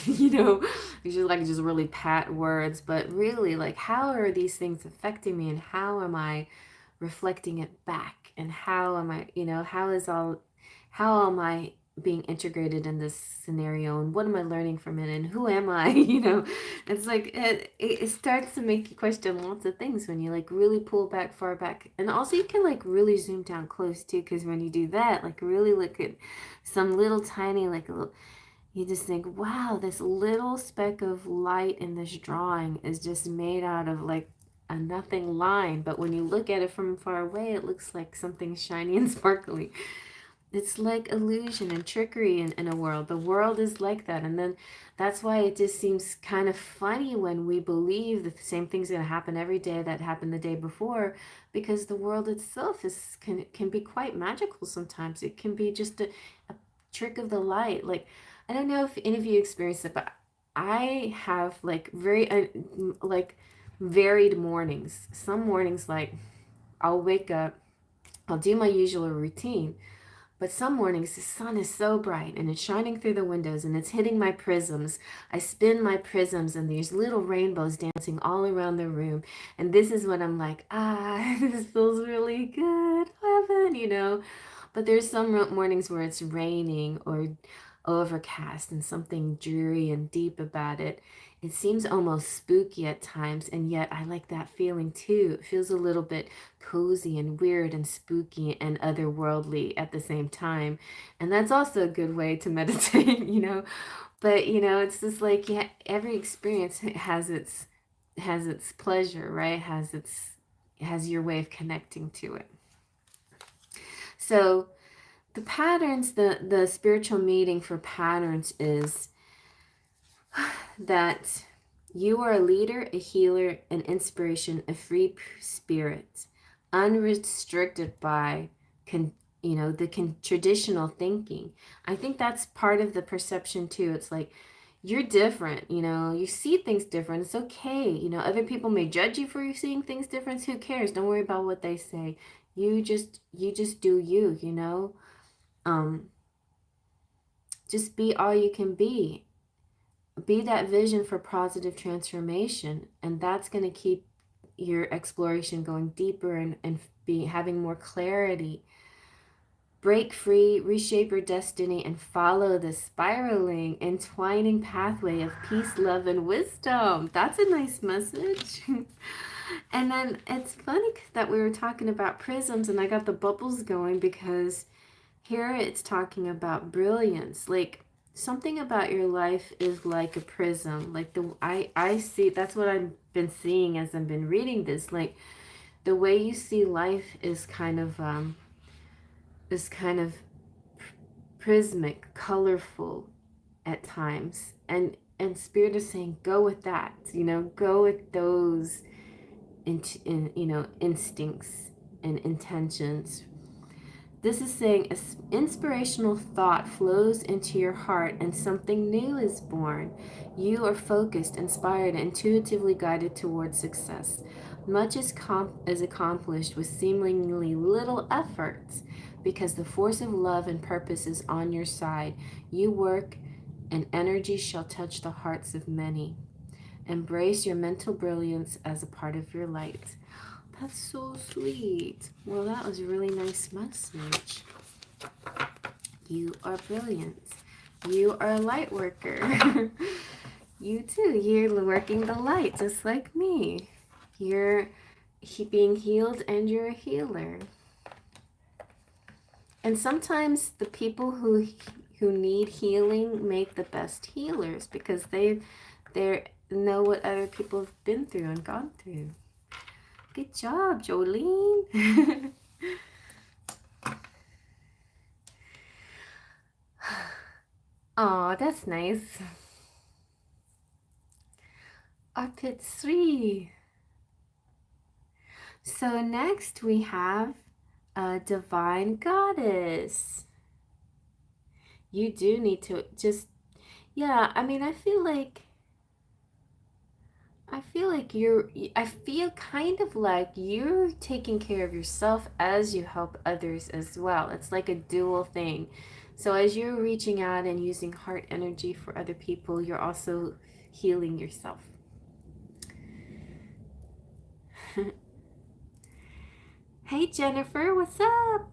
you should like just really pat words, but really like how are these things affecting me and how am I reflecting it back? And how am I, how am I being integrated in this scenario and what am I learning from it and who am I? It's like it starts to make you question lots of things when you like really pull back far back, and also you can like really zoom down close too, because when you do that, like really look at some little tiny you just think, wow, this little speck of light in this drawing is just made out of like a nothing line, but when you look at it from far away, it looks like something shiny and sparkly. It's like illusion and trickery in a world. The world is like that. And then that's why it just seems kind of funny when we believe that the same thing's going to happen every day that happened the day before, because the world itself can be quite magical sometimes. It can be just a trick of the light. Like, I don't know if any of you experience it, but I have like like varied mornings. Some mornings, like, I'll wake up, I'll do my usual routine, but some mornings the sun is so bright and it's shining through the windows and it's hitting my prisms. I spin my prisms and there's little rainbows dancing all around the room. And this is when I'm like, this feels really good, heaven, you know. But there's some mornings where it's raining or overcast and something dreary and deep about it. It seems almost spooky at times, and yet I like that feeling too. It feels a little bit cozy and weird and spooky and otherworldly at the same time. And that's also a good way to meditate, you know. But it's just like, yeah, every experience has its pleasure, right? Has your way of connecting to it. So the patterns, the spiritual meaning for patterns is that you are a leader, a healer, an inspiration, a free spirit, unrestricted by traditional thinking. I think that's part of the perception too. It's like, you're different, you see things different. It's okay. Other people may judge you for you seeing things different. Who cares? Don't worry about what they say. You just do you. Um, just be all you can be. Be that vision for positive transformation, and that's going to keep your exploration going deeper and be having more clarity. Break free, reshape your destiny, and follow the spiraling, entwining pathway of peace, love, and wisdom. That's a nice message. And then it's funny that we were talking about prisms, and I got the bubbles going because here it's talking about brilliance. Like, something about your life is like a prism. Like, I see, that's what I've been seeing as I've been reading this. Like, the way you see life is kind of prismic, colorful at times. And Spirit is saying, go with that, go with those instincts and intentions. This is saying an inspirational thought flows into your heart and something new is born. You are focused, inspired, and intuitively guided towards success. Much is accomplished with seemingly little effort because the force of love and purpose is on your side. You work, and energy shall touch the hearts of many. Embrace your mental brilliance as a part of your light. That's so sweet. Well, that was a really nice message. You are brilliant. You are a light worker. You too. You're working the light just like me. You're being healed and you're a healer. And sometimes the people who need healing make the best healers because they know what other people have been through and gone through. Good job, Jolene. Oh, that's nice. Arpit 3. So next we have a divine goddess. You do need to just, yeah, I mean, I feel like I feel kind of like you're taking care of yourself as you help others as well. It's like a dual thing. So as you're reaching out and using heart energy for other people, you're also healing yourself. Hey Jennifer, what's up?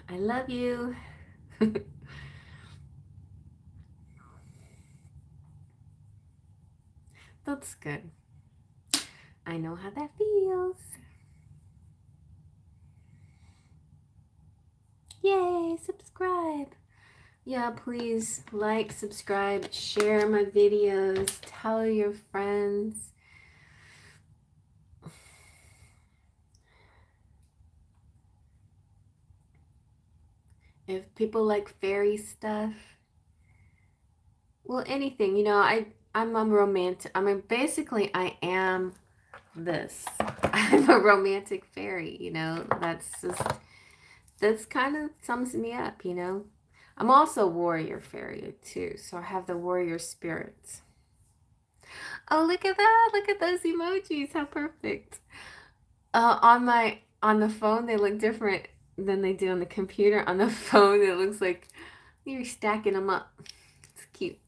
I love you. That's good. I know how that feels. Yay, subscribe. Yeah, please like, subscribe, share my videos, tell your friends. If people like fairy stuff, well, anything, you know, I'm a romantic. I mean, basically, I am this. I'm a romantic fairy, you know. That's kind of sums me up, you know. I'm also a warrior fairy too, so I have the warrior spirits. Oh, look at that! Look at those emojis. How perfect. On the phone, they look different than they do on the computer. On the phone, it looks like you're stacking them up. It's cute.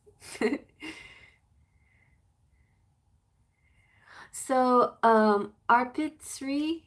So, Arpit Sri,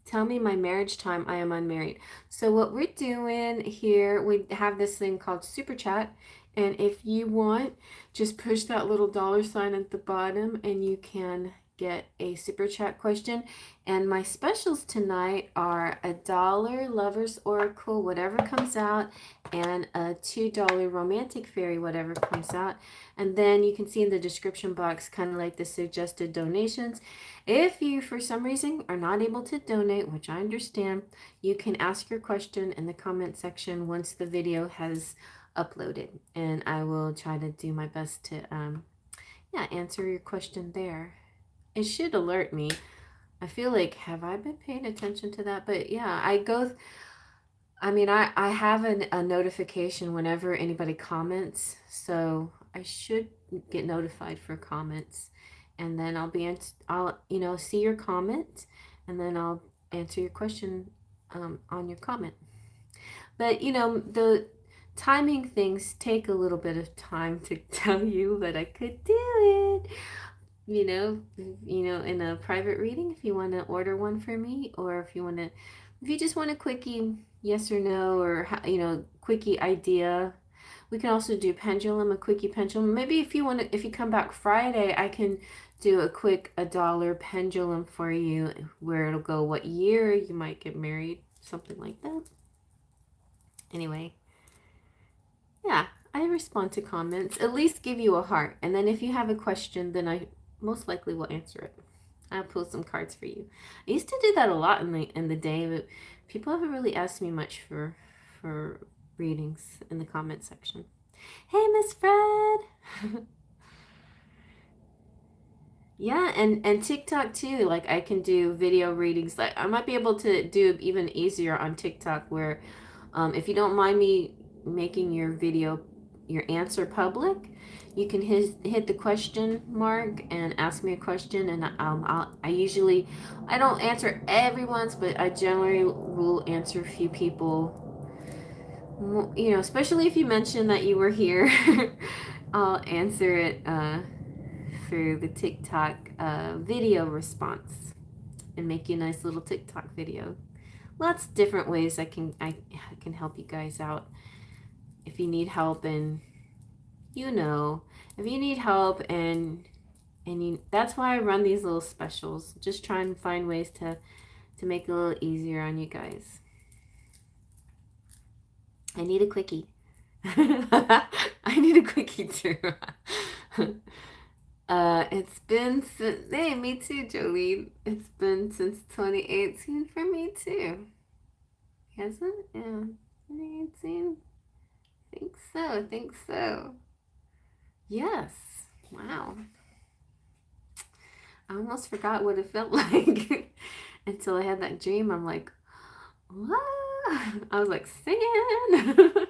tell me my marriage time. I am unmarried. So what we're doing here, we have this thing called Superchat. And if you want, just push that little $ at the bottom and you can get a Super Chat question. And my specials tonight are $1 Lover's Oracle, whatever comes out, and a $2 Romantic Fairy, whatever comes out. And then you can see in the description box kind of like the suggested donations. If you, for some reason, are not able to donate, which I understand, you can ask your question in the comment section once the video has uploaded. And I will try to do my best to answer your question there. It should alert me. I feel like, have I been paying attention to that? But yeah, I have a notification whenever anybody comments, so I should get notified for comments, and then I'll see your comment, and then I'll answer your question on your comment. But the timing things take a little bit of time to tell you, but I could do it. In a private reading, if you want to order one for me, or if you just want a quickie yes or no, or quickie idea, we can also do pendulum, a quickie pendulum. Maybe if you come back Friday, I can do a quick $1 pendulum for you, where it'll go what year you might get married, something like that. Anyway, yeah, I respond to comments. At least give you a heart, and then if you have a question, then I most likely will answer it. I'll pull some cards for you. I used to do that a lot in the day, but people haven't really asked me much for readings in the comment section. Hey, Miss Fred. Yeah, and TikTok too. Like, I can do video readings. Like, I might be able to do even easier on TikTok, where if you don't mind me making your answer public, you can hit the question mark and ask me a question, and I don't answer everyone's, but I generally will answer a few people. Especially if you mention that you were here, I'll answer it through the TikTok video response and make you a nice little TikTok video. Lots of different ways I can help you guys out. If you need help, and if you need help, and that's why I run these little specials. Just try and find ways to make it a little easier on you guys. I need a quickie. I need a quickie too. It's been since, hey, me too, Jolene. It's been since 2018 for me too. Hasn't? Yeah, 2018. I think so. Yes. Wow. I almost forgot what it felt like until I had that dream. I'm like, what? I was like, singing.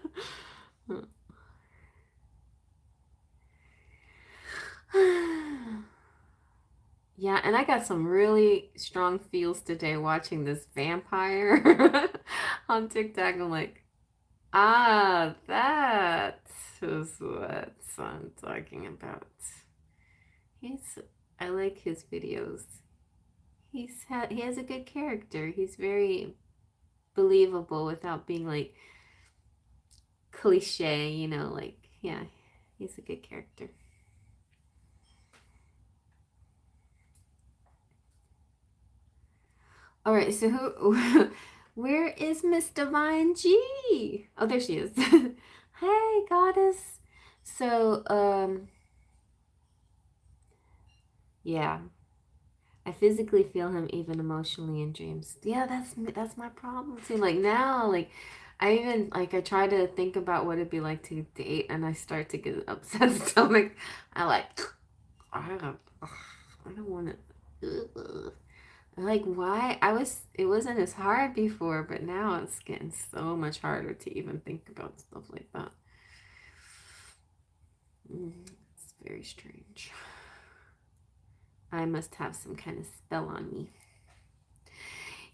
Yeah, and I got some really strong feels today watching this vampire on TikTok. I'm like, that is what I'm talking about. I like his videos. He has a good character. He's very believable without being like cliche, like, yeah, he's a good character. All right, so who where is Miss Divine G? Oh, there she is. Hey, goddess. So, yeah. I physically feel him even emotionally in dreams. Yeah, that's my problem too. Like now, like I even like I try to think about what it'd be like to date, and I start to get an upset stomach. I like I don't want to. Like why? it wasn't as hard before, but now it's getting so much harder to even think about stuff like that. It's very strange. I must have some kind of spell on me.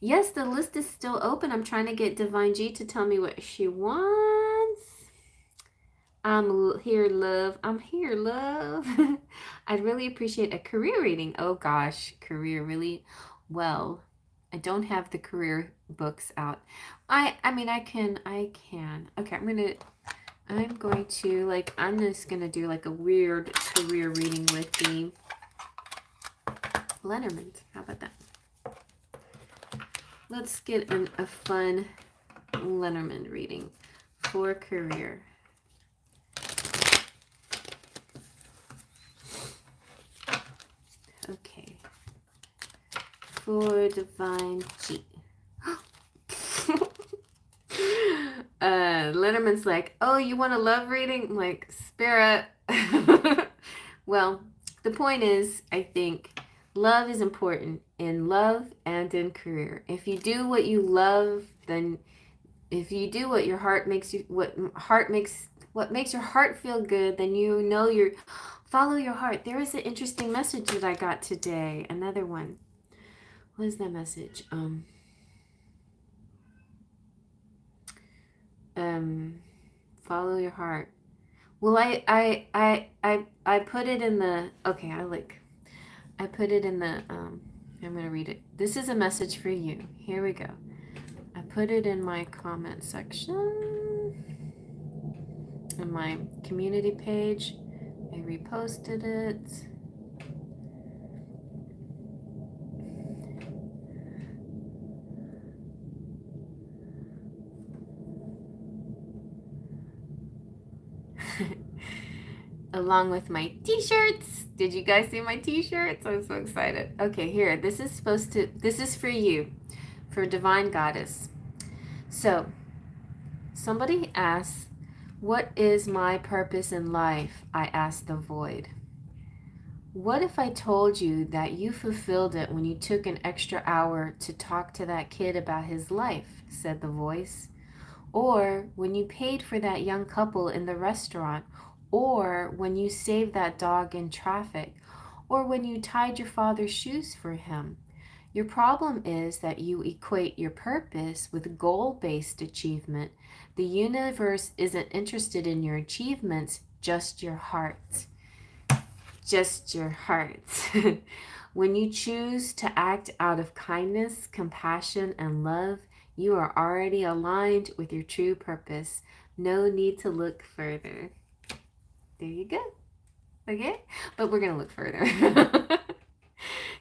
Yes, the list is still open. I'm trying to get Divine G to tell me what she wants. I'm here, love. I'm here, love. I'd really appreciate a career reading. Oh gosh, career really well. I don't have the career books out. I mean I can. Okay, I'm going to like I'm just gonna do like a weird career reading with the Lenormand. How about that? Let's get a fun Lenormand reading for career. Okay. For Divine G. Lenormand's like, oh, you want a love reading? I'm like, spirit. Well, the point is, I think love is important in love and in career. If you do what you love, then if you do what your heart makes you, what makes your heart feel good, then you know you're follow your heart. There is an interesting message that I got today. Another one. What is that message? Follow your heart. Well, I put it in the okay. I put it in the I'm gonna read it. This is a message for you. Here we go. I put it in my comment section in my community page. I reposted it. Along with my t-shirts. Did you guys see my t-shirts? I'm so excited. Okay, here. This is for you, for Divine Goddess. So, somebody asks, what is my purpose in life? I asked the void. What if I told you that you fulfilled it when you took an extra hour to talk to that kid about his life? Said the voice. Or when you paid for that young couple in the restaurant, or when you saved that dog in traffic, or when you tied your father's shoes for him. Your problem is that you equate your purpose with goal-based achievement. The universe isn't interested in your achievements, just your heart. Just your heart. When you choose to act out of kindness, compassion, and love, you are already aligned with your true purpose. No need to look further. There you go. Okay? But we're going to look further.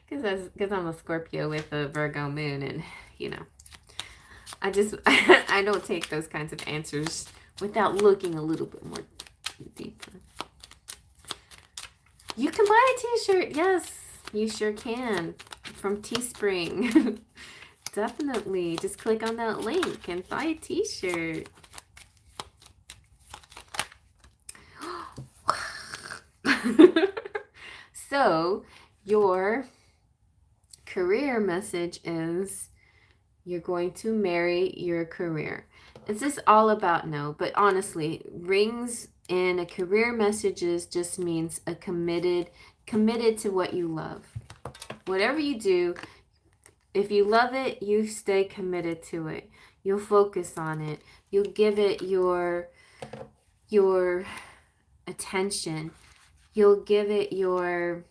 Because I'm a Scorpio with a Virgo moon, and, you know, I don't take those kinds of answers without looking a little bit more deeper. You can buy a t-shirt. Yes, you sure can. From Teespring. Definitely. Just click on that link and buy a t-shirt. So, your career message is you're going to marry your career. Is this all about no? But honestly, rings in a career messages just means a committed to what you love. Whatever you do, if you love it, you stay committed to it. You'll focus on it. You'll give it your attention. You'll give it your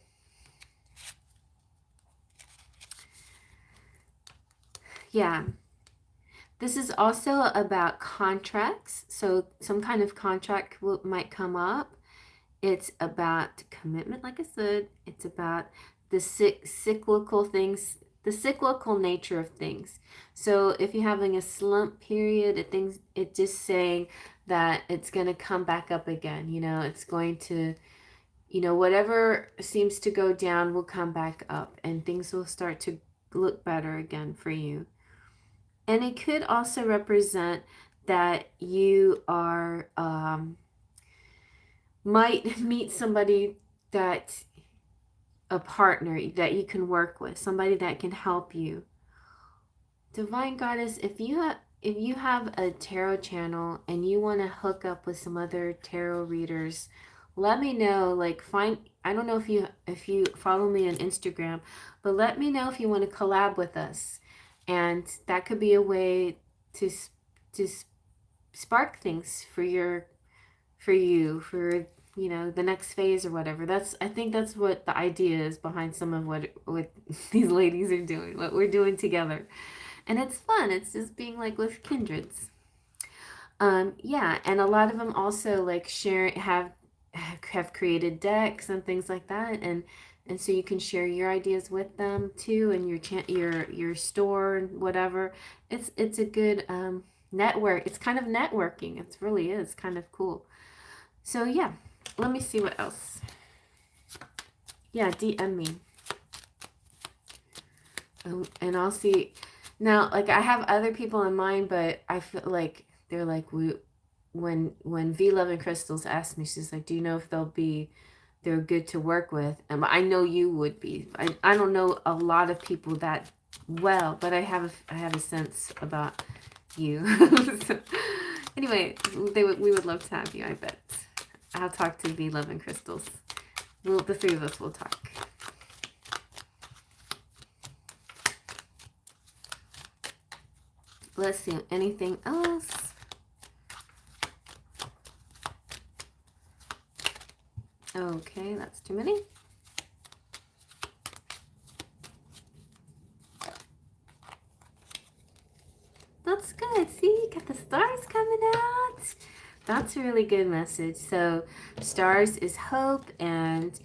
This is also about contracts. So some kind of contract might come up. It's about commitment, like I said. It's about the cyclical things the cyclical nature of things. So if you're having a slump period, it's just saying that it's going to come back up again. It's going to, whatever seems to go down will come back up and things will start to look better again for you. And it could also represent that you are might meet somebody that a partner that you can work with, somebody that can help you. Divine Goddess, if you have a tarot channel and you want to hook up with some other tarot readers, let me know. Like, I don't know if you follow me on Instagram, but let me know if you want to collab with us, and that could be a way to spark things for you for the next phase or whatever. I think that's what the idea is behind some of what these ladies are doing, what we're doing together. And it's fun. It's just being like with kindreds. Yeah, and a lot of them also like have created decks and things like that, and so you can share your ideas with them too, and your store and whatever. It's a good network. It's kind of networking. It really is kind of cool. So yeah, let me see what else. Yeah, DM me. And I'll see. Now, like, I have other people in mind, but I feel like they're like, when V Love and Crystals asked me, she's like, do you know if they're good to work with? And I know you would be. I don't know a lot of people that well, but I have a sense about you. So, anyway, we would love to have you, I bet. I'll talk to V Love and Crystals. The three of us will talk. Let's see, anything else? Okay, that's too many. That's good. See, you got the stars coming out. That's a really good message. So stars is hope and,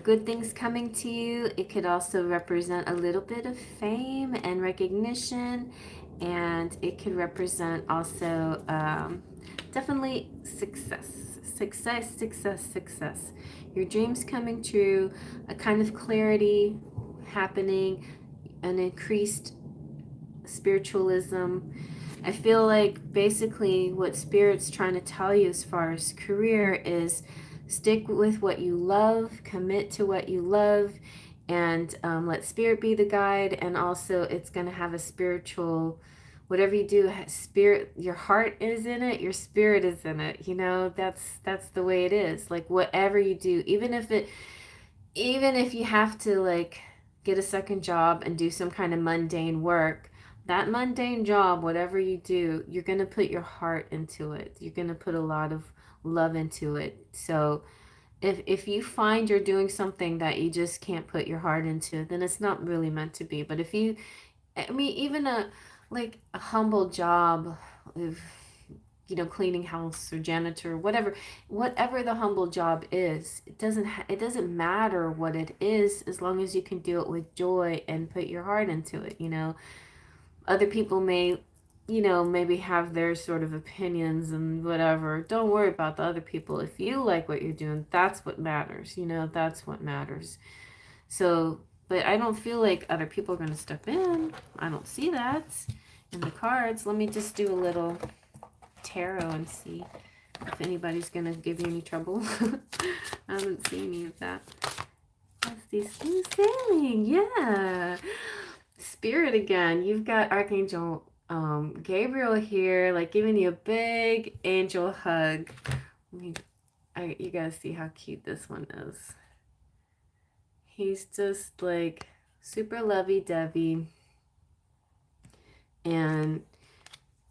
good things coming to you. It could also represent a little bit of fame and recognition. And it could represent also definitely success. Your dreams coming true, a kind of clarity happening, an increased spiritualism. I feel like basically what Spirit's trying to tell you as far as career is stick with what you love, commit to what you love, and let Spirit be the guide. And also it's going to have a spiritual, whatever you do, spirit, your heart is in it, your spirit is in it. That's the way it is. Like whatever you do, even if you have to like get a second job and do some kind of mundane work, that mundane job, whatever you do, you're going to put your heart into it. You're going to put a lot of love into it. So if you find you're doing something that you just can't put your heart into, then it's not really meant to be. But even a humble job of, cleaning house or janitor, whatever the humble job is, it doesn't matter what it is, as long as you can do it with joy and put your heart into it. Other people may, maybe have their sort of opinions and whatever. Don't worry about the other people. If you like what you're doing, that's what matters. That's what matters. So, but I don't feel like other people are going to step in. I don't see that in the cards. Let me just do a little tarot and see if anybody's going to give you any trouble. I haven't seen any of that. Let's see. Smooth sailing. Yeah. Spirit again. You've got Archangel Gabriel here, like giving you a big angel hug. You gotta see how cute this one is. He's just like super lovey-dovey. And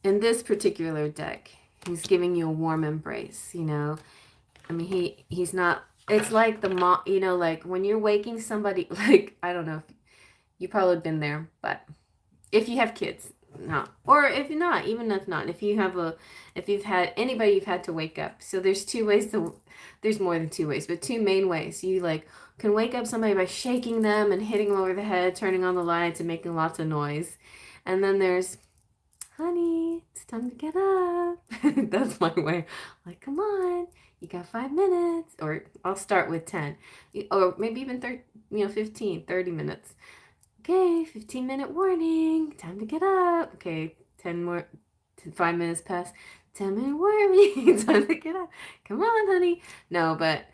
in this particular deck, he's giving you a warm embrace, I mean, he's not, it's like the mom, like when you're waking somebody, like, I don't know if you've probably been there, but if you have kids, no, or if not, even if not, if you've had anybody you've had to wake up. So there's two ways there's more than two ways, but two main ways. You like can wake up somebody by shaking them and hitting them over the head, turning on the lights and making lots of noise. And then there's, honey, it's time to get up. That's my way. Like, come on, you got 5 minutes. Or I'll start with 10. Or maybe even 15, 30 minutes. Okay, 15-minute warning. Time to get up. Okay, 10 more, 5 minutes past. 10-minute warning. Time to get up. Come on, honey. No, but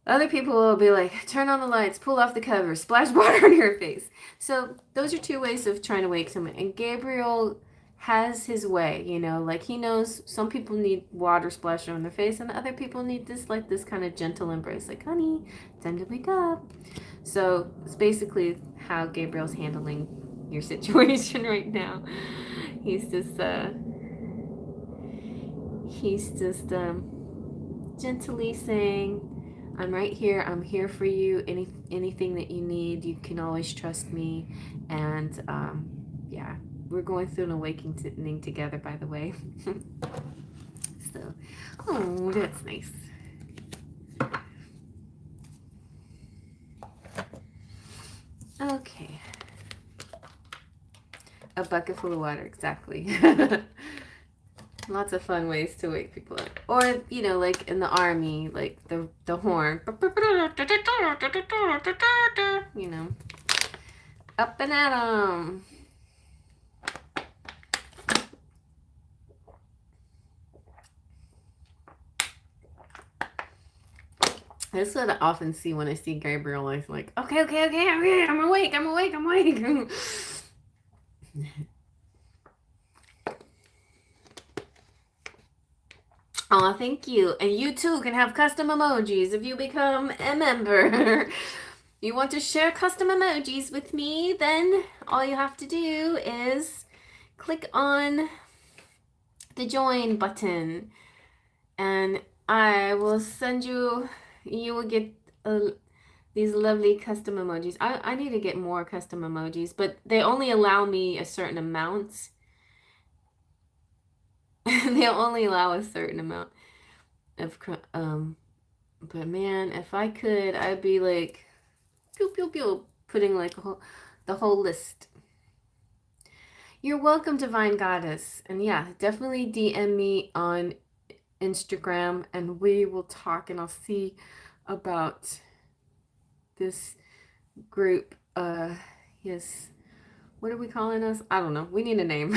other people will be like, turn on the lights, pull off the cover, splash water on your face. So those are 2 ways of trying to wake someone. And Gabriel has his way, you know, like he knows some people need water splashed on their face and other people need this, like this kind of gentle embrace, like, honey, time to wake up. So it's basically how Gabriel's handling your situation right now. He's just gently saying, I'm right here. I'm here for you. Anything that you need, you can always trust me. And yeah, we're going through an awakening together, by the way. So, oh, that's nice. Okay. A bucket full of water, exactly. Lots of fun ways to wake people up. Or, you know, like in the army, like the horn. You know. Up and at 'em. That's what I often see when I see Gabriel. I'm like, okay, I'm awake. Oh, thank you. And you too can have custom emojis if you become a member. You want to share custom emojis with me? Then all you have to do is click on the join button and I will send you, you will get these lovely custom emojis. I need to get more custom emojis, but they only allow me a certain amount. They'll only allow a certain amount of but man, if I could, I'd be like pew pew pew putting like the whole list. You're welcome, Divine Goddess. And yeah, definitely DM me on Instagram and we will talk and I'll see about this group. Yes. What are we calling us? I don't know. We need a name.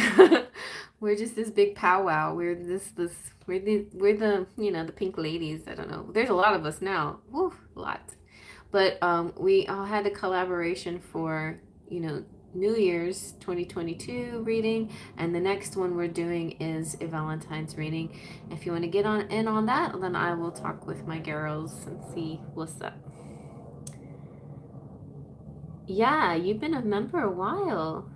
We're just this big powwow. We're we're the you know, the pink ladies. I don't know. There's a lot of us now. Woo, a lot. But we all had a collaboration for, you know, New Year's 2022 reading, and the next one we're doing is a Valentine's reading. If you want to get in on that, then I will talk with my girls and see what's up. Yeah, you've been a member a while.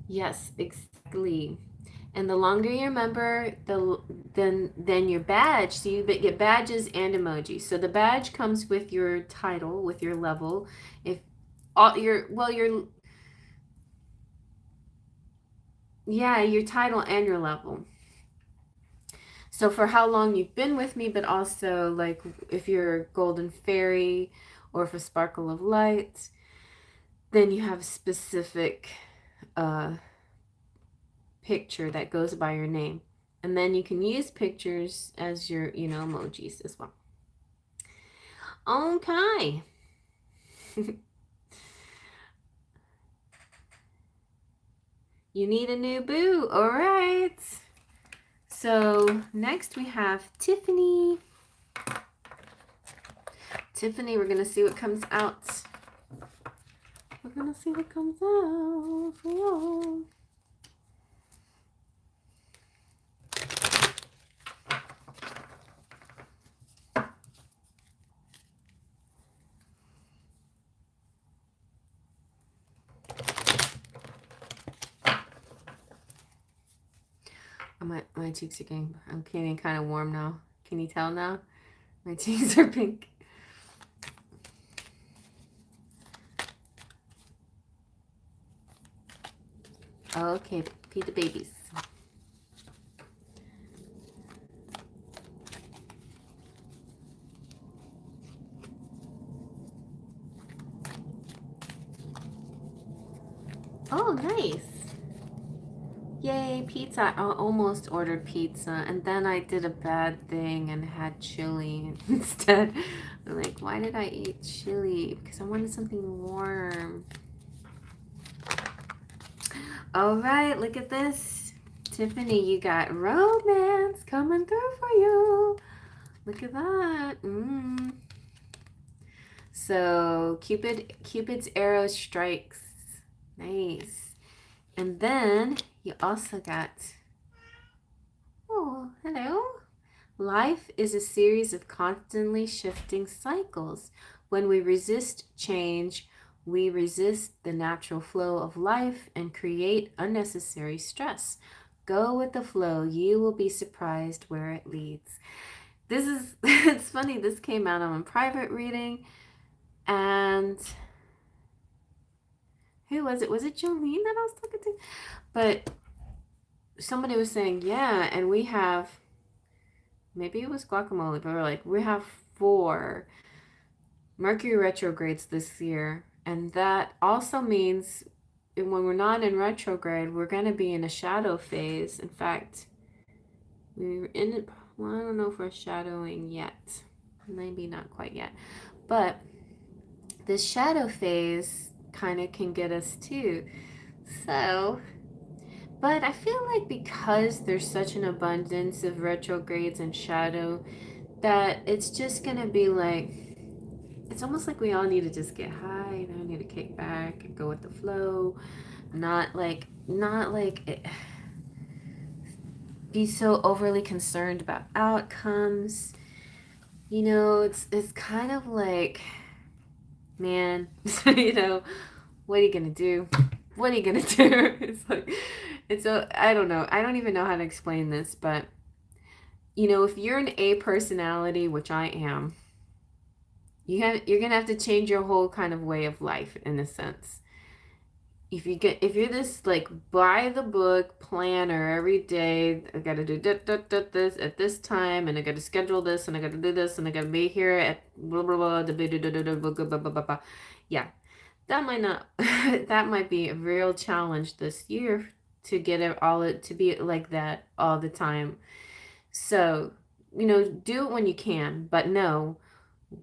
Yes, exactly. And the longer you're a member, then your badge. So you get badges and emojis. So the badge comes with your title, with your level. If all your yeah, your title and your level. So for how long you've been with me, but also like if you're Golden Fairy or if a Sparkle of Light, then you have specific picture that goes by your name. And then you can use pictures as your, you know, emojis as well. Okay. You need a new boo. All right. So next we have Tiffany. Tiffany, we're going to see what comes out. We're going to see what comes out for y'all. My cheeks are getting kind of warm now. Can you tell now? My cheeks are pink. Okay, feed the babies. Oh, nice. Yay, pizza. I almost ordered pizza and then I did a bad thing and had chili instead. I'm like, why did I eat chili? Because I wanted something warm. All right, look at this. Tiffany, you got romance coming through for you. Look at that. So Cupid's arrow strikes. Nice. And then you also got, oh, hello. Life is a series of constantly shifting cycles. When we resist change, we resist the natural flow of life and create unnecessary stress. Go with the flow. You will be surprised where it leads. This is, it's funny, this came out on a private reading, and who was it? Was it Jolene that I was talking to? But somebody was saying, yeah, and we have, maybe it was guacamole, but we're like, we have 4 Mercury retrogrades this year. And that also means when we're not in retrograde, we're going to be in a shadow phase. In fact, we're in it. Well, I don't know if we're shadowing yet. Maybe not quite yet. But this shadow phase kind of can get us too. So, but I feel like because there's such an abundance of retrogrades and shadow, that it's just going to be like, it's almost like we all need to just get high, need to kick back and go with the flow, not like be so overly concerned about outcomes. It's kind of like, man, what are you gonna do? What are you gonna do? I don't know. I don't even know how to explain this, but if you're an A personality, which I am, you're gonna have to change your whole kind of way of life in a sense. If you're this like by the book planner every day, I gotta do this at this time, and I gotta schedule this, and I gotta do this, and I gotta be here at blah blah blah blah blah blah. Yeah, that might not that might be a real challenge this year to get it all to be like that all the time. So do it when you can, but no,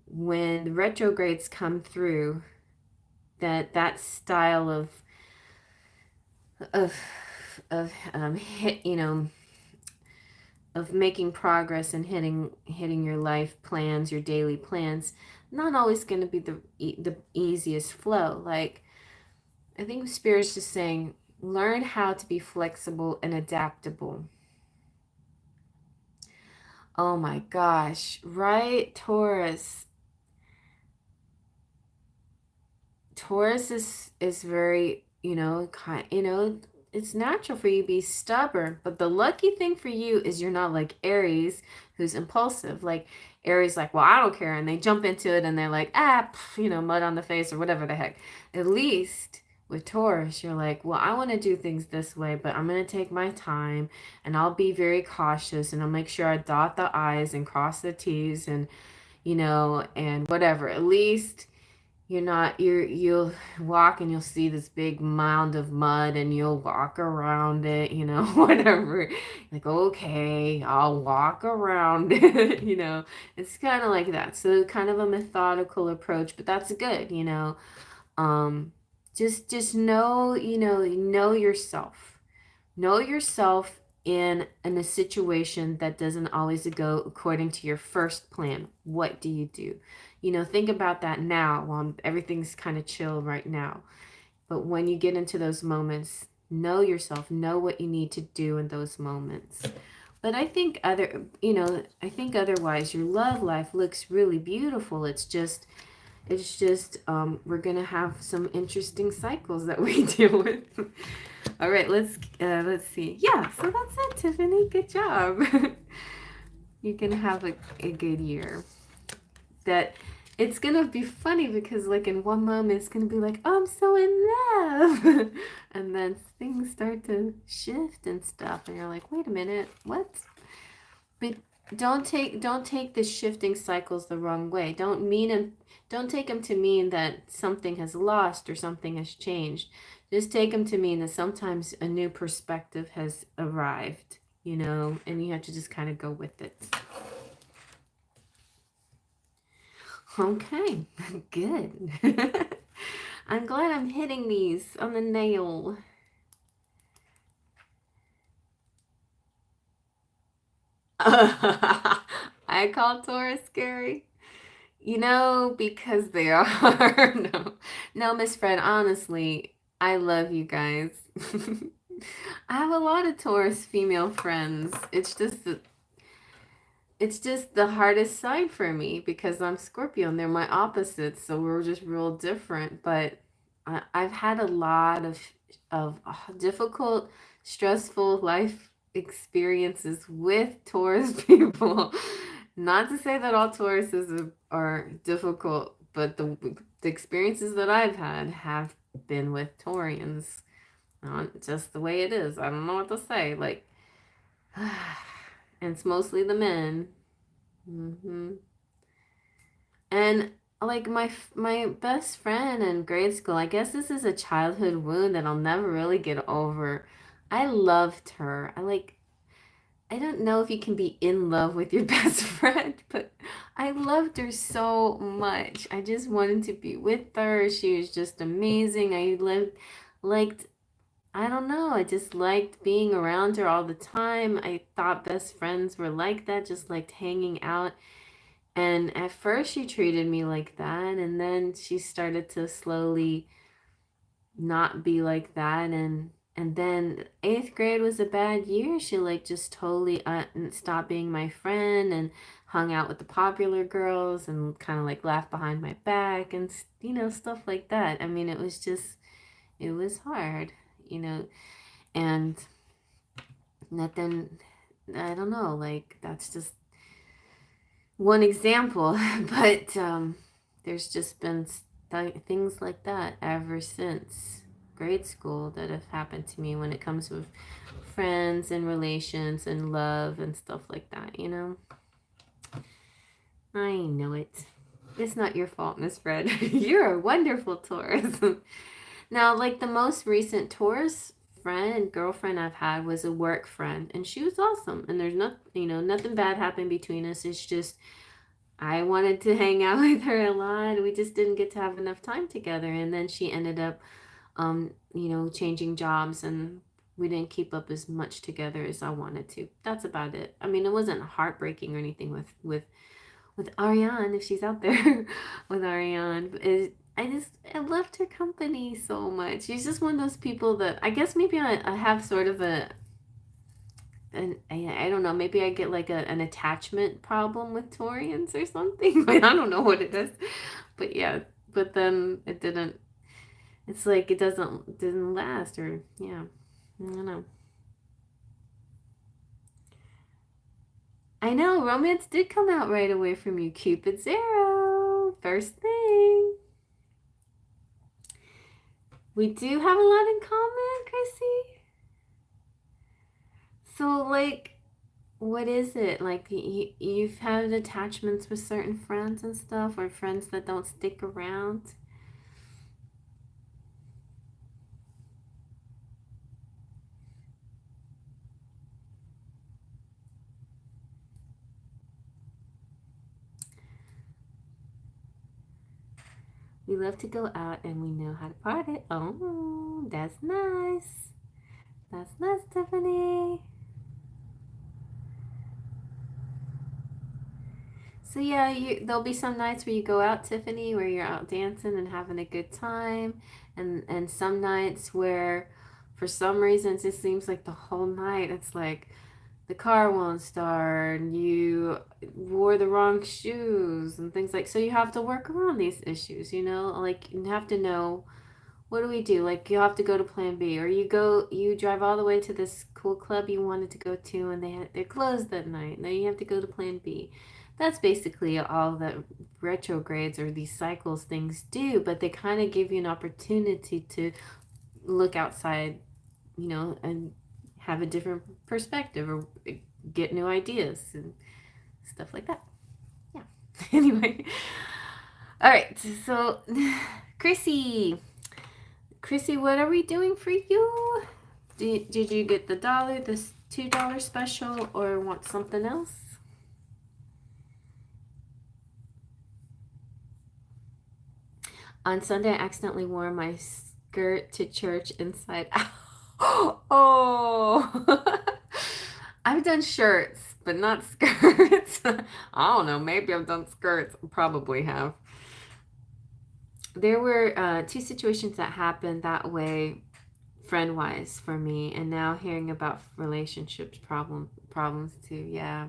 when the retrogrades come through, that style of hit of making progress and hitting your life plans, your daily plans, not always going to be the easiest flow. Like, I think Spirit's just saying, learn how to be flexible and adaptable. Oh my gosh, right, Taurus? Taurus is very, it's natural for you to be stubborn, but the lucky thing for you is you're not like Aries, who's impulsive. Like Aries, like, well, I don't care, and they jump into it and they're like, mud on the face or whatever the heck. At least with Taurus, you're like, well, I want to do things this way, but I'm going to take my time and I'll be very cautious and I'll make sure I dot the I's and cross the T's and, and whatever. At least you'll walk and you'll see this big mound of mud and you'll walk around it, whatever. Like, okay, I'll walk around it, It's kind of like that. So kind of a methodical approach, but that's good, just know, know yourself. Know yourself in a situation that doesn't always go according to your first plan. What do you do? Think about that now while everything's kind of chill right now. But when you get into those moments, know yourself, know what you need to do in those moments. But I think otherwise your love life looks really beautiful. It's just we're gonna have some interesting cycles that we deal with. All right, let's see. Yeah, so that's it, Tiffany. Good job. You're gonna have a good year. That it's gonna be funny because like in one moment it's gonna be like, oh, I'm so in love, and then things start to shift and stuff, and you're like, wait a minute, what? But don't take the shifting cycles the wrong way. Don't take them to mean that something has lost or something has changed. Just take them to mean that sometimes a new perspective has arrived, and you have to just kind of go with it. Okay, good. I'm glad I'm hitting these on the nail. I call Taurus scary. Because they are. No, no, Miss Fred, honestly, I love you guys. I have a lot of Taurus female friends. It's just the hardest sign for me because I'm Scorpio and they're my opposites, so we're just real different. But I've had a lot of difficult, stressful life experiences with Taurus people. Not to say that all Tauruses are difficult, but the experiences that I've had have been with Taurians. Just the way it is. I don't know what to say. Like, and it's mostly the men. And like my best friend in grade school, I guess this is a childhood wound that I'll never really get over. I loved her. I don't know if you can be in love with your best friend, but I loved her so much. I just wanted to be with her. She was just amazing. Liked I don't know. I just liked being around her all the time. I thought best friends were like that, just liked hanging out. And at first she treated me like that, and then she started to slowly not be like that, and then eighth grade was a bad year. She like just totally stopped being my friend and hung out with the popular girls and kind of like laughed behind my back and stuff like that. I mean, it was hard, you know, and nothing. I don't know, like that's just one example, but there's just been things like that ever since grade school that have happened to me when it comes with friends and relations and love and stuff like that. I know it. It's not your fault, Miss Fred. You're a wonderful Taurus. Now, like the most recent Taurus friend and girlfriend I've had was a work friend, and she was awesome. And there's nothing bad happened between us. It's just I wanted to hang out with her a lot. We just didn't get to have enough time together. And then she ended up, changing jobs, and we didn't keep up as much together as I wanted to. That's about it. I mean, it wasn't heartbreaking or anything with Ariane, if she's out there, with Ariane. I loved her company so much. She's just one of those people that I guess maybe I have sort of and I don't know, maybe I get like an attachment problem with Taurians or something. I don't know what it is. But yeah, but then it's like it didn't last, or yeah, I don't know. I know, romance did come out right away from you. Cupid Zero, first thing. We do have a lot in common, Chrissy. So like, what is it? Like you've had attachments with certain friends and stuff, or friends that don't stick around? We love to go out and we know how to party. Oh, that's nice. That's nice, Tiffany. So yeah, there'll be some nights where you go out, Tiffany, where you're out dancing and having a good time, and some nights where, for some reasons, it seems like the whole night it's like the car won't start, and you wore the wrong shoes and things like. So you have to work around these issues, like you have to know what do we do? Like you have to go to plan B, or you drive all the way to this cool club you wanted to go to, and they're closed that night. Now you have to go to plan B. That's basically all that retrogrades or these cycles things do, but they kind of give you an opportunity to look outside, and have a different perspective, or get new ideas and stuff like that. Yeah. Anyway. All right. So, Chrissy, Chrissy, what are we doing for you? Did you get the this $2 special, or want something else? On Sunday, I accidentally wore my skirt to church inside out. Oh, I've done shirts, but not skirts. I don't know. Maybe I've done skirts. Probably have. There were two situations that happened that way, friend-wise, for me, and now hearing about relationships problems too. Yeah,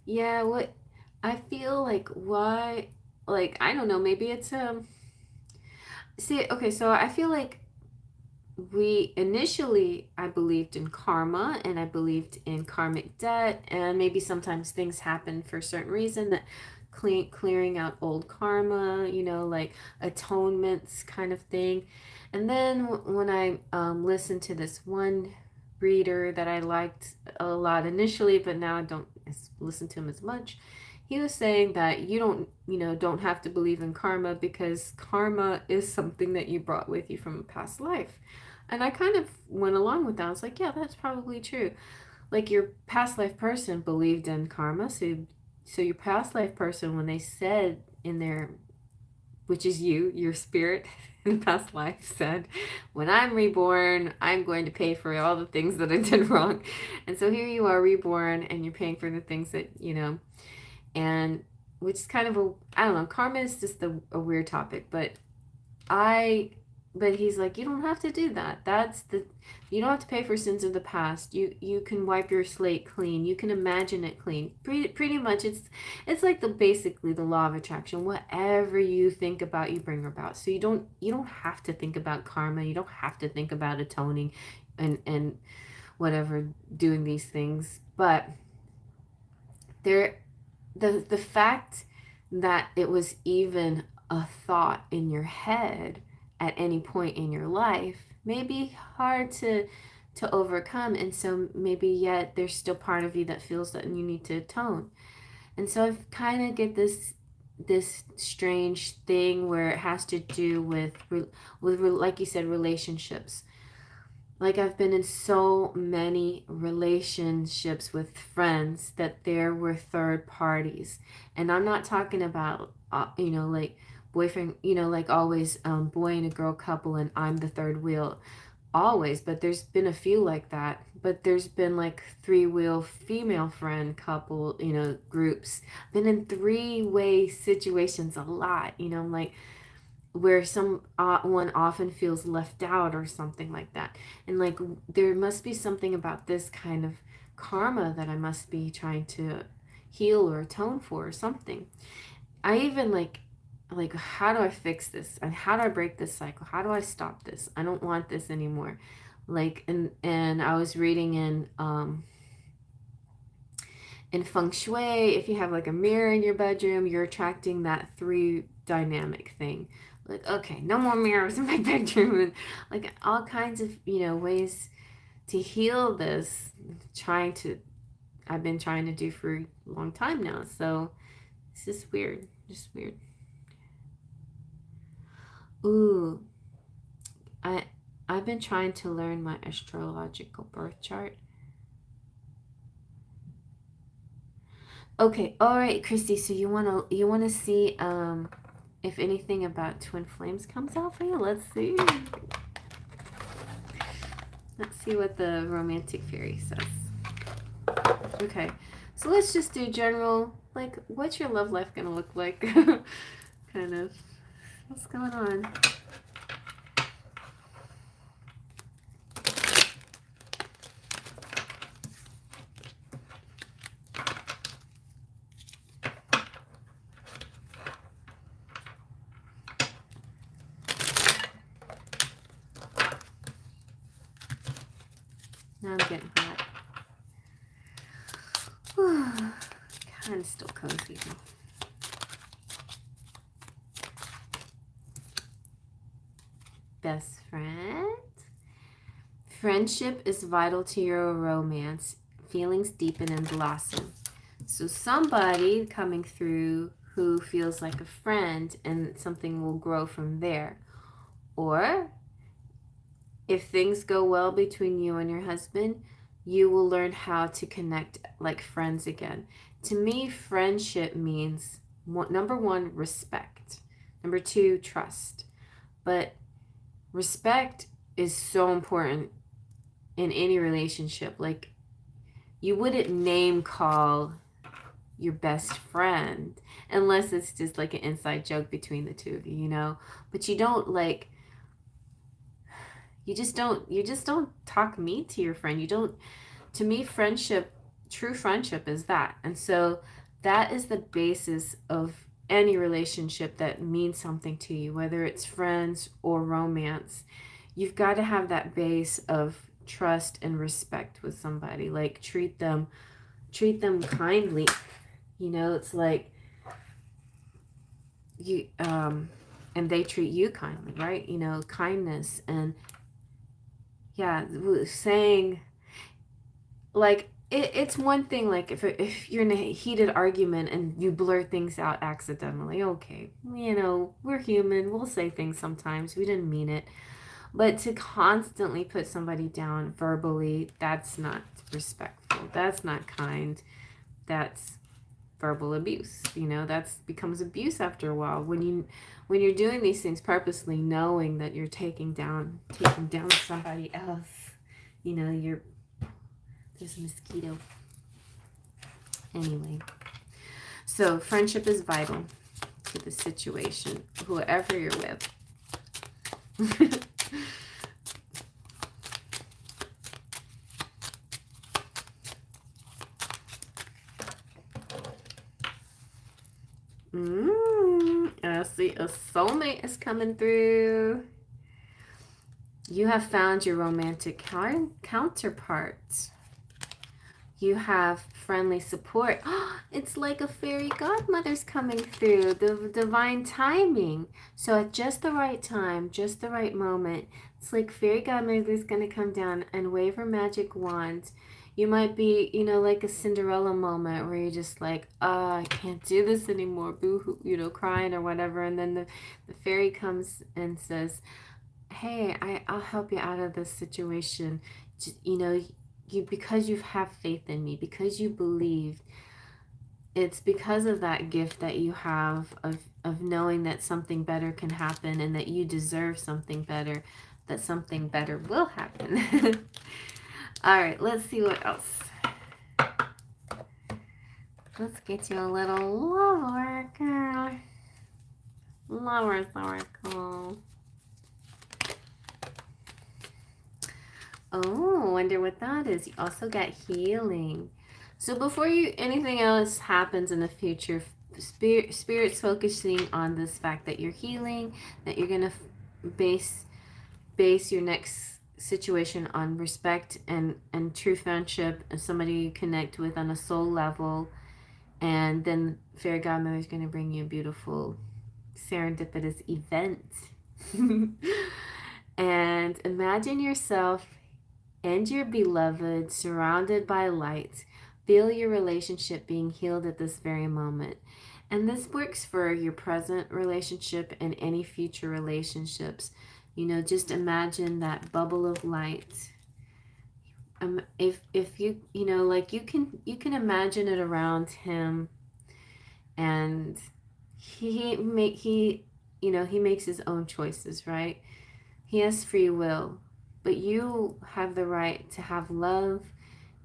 yeah. What I feel like, why, like, I don't know. Maybe it's See, okay, so I feel like we initially, I believed in karma and I believed in karmic debt, and maybe sometimes things happen for a certain reason, that clearing out old karma, like atonements kind of thing. And then when I listened to this one reader that I liked a lot initially, but now I don't listen to him as much, he was saying that don't have to believe in karma, because karma is something that you brought with you from a past life. And I kind of went along with that. I was like, yeah, that's probably true. Like, your past life person believed in karma. So your past life person, when they said in their, which is your spirit in the past life, said, when I'm reborn, I'm going to pay for all the things that I did wrong. And so here you are reborn, and you're paying for the things that, and which is kind of I don't know, karma is just a weird topic, but he's like, you don't have to do that. You don't have to pay for sins of the past. You can wipe your slate clean. You can imagine it clean. Pretty much, it's like basically the law of attraction. Whatever you think about, you bring about. So you don't have to think about karma. You don't have to think about atoning, and whatever, doing these things. But the fact that it was even a thought in your head at any point in your life may be hard to overcome, and so maybe yet there's still part of you that feels that you need to atone. And so I kind of get this strange thing where it has to do with like you said, relationships. Like, I've been in so many relationships with friends that there were third parties. And I'm not talking about, like boyfriend, like always, boy and a girl couple, and I'm the third wheel always. But there's been a few like that. But there's been like three-wheel female friend couple, groups. Been in three-way situations a lot, like, where one often feels left out or something like that. And like, there must be something about this kind of karma that I must be trying to heal or atone for, or something. I even like, how do I fix this, and how do I break this cycle? How do I stop this? I don't want this anymore. Like, and I was reading in feng shui, if you have like a mirror in your bedroom, you're attracting that three dynamic thing. Like, okay, no more mirrors in my bedroom, and like all kinds of ways to heal this. I've been trying to do for a long time now. So it's just weird, Ooh, I've been trying to learn my astrological birth chart. Okay, all right, Christy. So you wanna see if anything about twin flames comes out for you? Let's see. Let's see what the romantic fairy says. Okay, so let's just do general, like, what's your love life gonna look like? Kind of. What's going on? Now I'm getting hot. Kind of still cozy though. Best friend? Friendship is vital to your romance. Feelings deepen and blossom. So somebody coming through who feels like a friend, and something will grow from there. Or if things go well between you and your husband, you will learn how to connect like friends again. To me, friendship means number one, respect. Number two, trust. But respect is so important in any relationship. Like, you wouldn't name call your best friend unless it's just like an inside joke between the two of you, you know? But you don't like you just don't talk mean to your friend. You don't To me, friendship, true friendship is that. And so that is the basis of any relationship that means something to you, whether it's friends or romance. You've got to have that base of trust and respect with somebody. Like, treat them kindly. You know, it's like you and they treat you kindly, right? You know, kindness. And yeah, saying, like, it's one thing, like, if you're in a heated argument and you blur things out accidentally, okay, you know, we're human, we'll say things sometimes, we didn't mean it. But to constantly put somebody down verbally, that's not respectful, that's not kind, that's verbal abuse. You know, that's becomes abuse after a while when you're doing these things purposely, knowing that you're taking down somebody else. You know, there's a mosquito. Anyway, so friendship is vital to the situation, whoever you're with. I see a soulmate is coming through. You have found your romantic counterpart. You have friendly support. It's like a fairy godmother's coming through, the divine timing. So at just the right time, just the right moment, it's like fairy godmother's going to come down and wave her magic wand. You might be, you know, like a Cinderella moment where you're just like, I can't do this anymore, boo-hoo, you know, crying or whatever. And then the fairy comes and says, hey, I'll help you out of this situation. Just, you know, because you have faith in me, because you believe, it's because of that gift that you have of knowing that something better can happen and that you deserve something better, that something better will happen. All right, let's see what else. Let's get you a little love oracle. Lover's oracle. Oh, wonder what that is. You also got healing. So before anything else happens in the future, spirit's focusing on this fact that you're healing, that you're gonna base your next situation on respect and true friendship and somebody you connect with on a soul level, and then fairy godmother is gonna bring you a beautiful serendipitous event. And imagine yourself and your beloved surrounded by light. Feel your relationship being healed at this very moment. And this works for your present relationship and any future relationships. You know, just imagine that bubble of light. If you, you know, like, you can imagine it around him, and he you know, he makes his own choices, right? He has free will. But you have the right to have love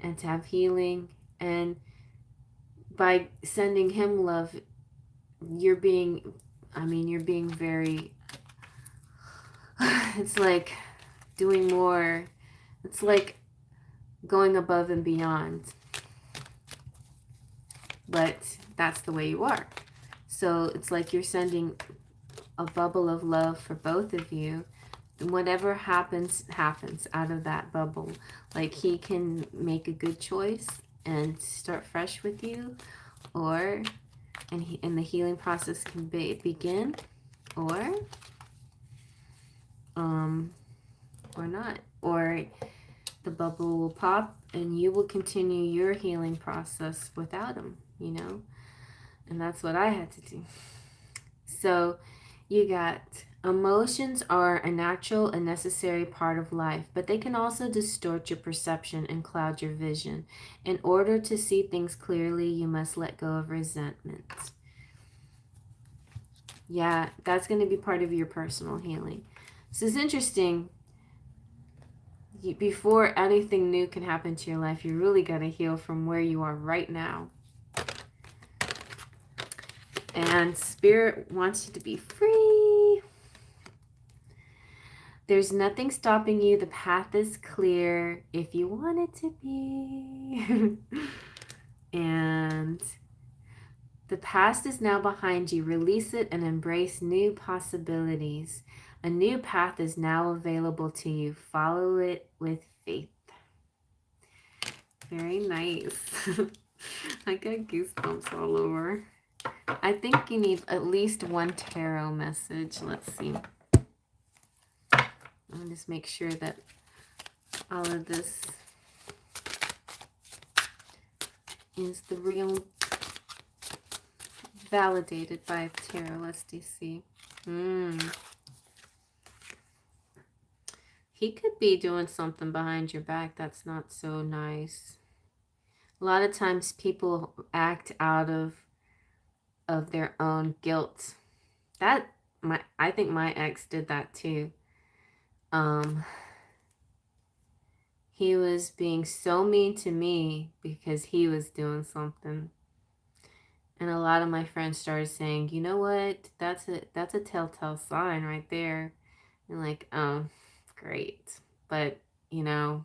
and to have healing. And by sending him love, you're being very, it's like doing more. It's like going above and beyond. But that's the way you are. So it's like you're sending a bubble of love for both of you. Whatever happens out of that bubble. Like, he can make a good choice and start fresh with you, and the healing process can begin, or not, or the bubble will pop and you will continue your healing process without him, you know. And that's what I had to do. So You got emotions are a natural and necessary part of life, but they can also distort your perception and cloud your vision. In order to see things clearly, you must let go of resentment. Yeah, that's going to be part of your personal healing. So it's interesting. Before anything new can happen to your life, you really got to heal from where you are right now. And Spirit wants you to be free. There's nothing stopping you. The path is clear if you want it to be. And the past is now behind you. Release it and embrace new possibilities. A new path is now available to you. Follow it with faith. Very nice. I got goosebumps all over. I think you need at least one tarot message. Let's see. I'll just make sure that all of this is the real validated by tarot. Let's see. He could be doing something behind your back that's not so nice. A lot of times people act out of their own guilt. I think my ex did that too. He was being so mean to me because he was doing something. And a lot of my friends started saying, you know what, that's a telltale sign right there. And like, oh, great. But, you know,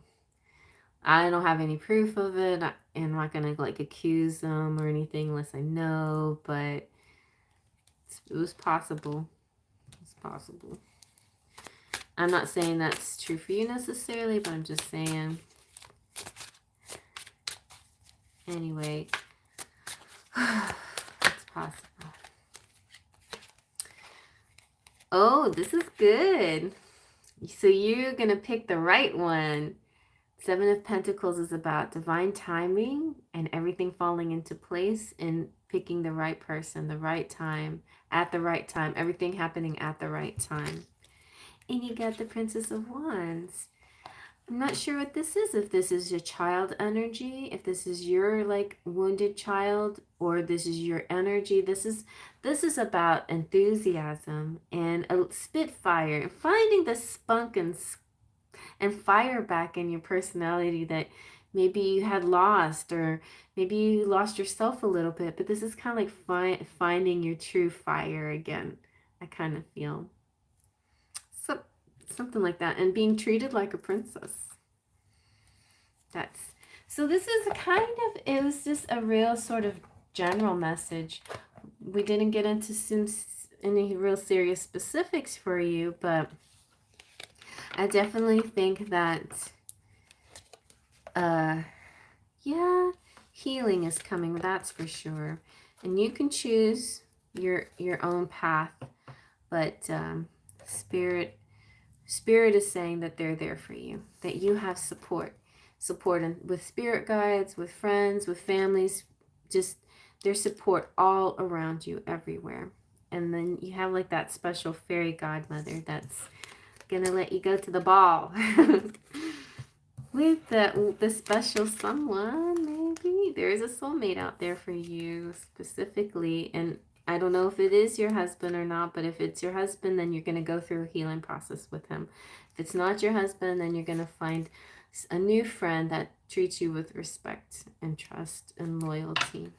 I don't have any proof of it. I'm not going to like accuse them or anything unless I know, but it was possible. It's possible. I'm not saying that's true for you necessarily, but I'm just saying. Anyway, it's possible. Oh, this is good. So you're going to pick the right one. Seven of Pentacles is about divine timing and everything falling into place and picking the right person, the right time, at the right time, everything happening at the right time. And you got the Princess of Wands. I'm not sure what this is, if this is your child energy, if this is your like wounded child, or this is your energy. This is about enthusiasm and a spitfire and finding the spunk and fire back in your personality that maybe you had lost, or maybe you lost yourself a little bit, but this is kind of like finding your true fire again. I kind of feel something like that, and being treated like a princess. So this is it was just a real sort of general message. We didn't get into any real serious specifics for you, but I definitely think that yeah, healing is coming, that's for sure. And you can choose your own path, but Spirit is saying that they're there for you, that you have support with spirit guides, with friends, with families, just their support all around you everywhere. And then you have like that special fairy godmother that's gonna let you go to the ball with the special someone. Maybe there is a soulmate out there for you specifically, and I don't know if it is your husband or not, but if it's your husband, then you're going to go through a healing process with him. If it's not your husband, then you're going to find a new friend that treats you with respect and trust and loyalty.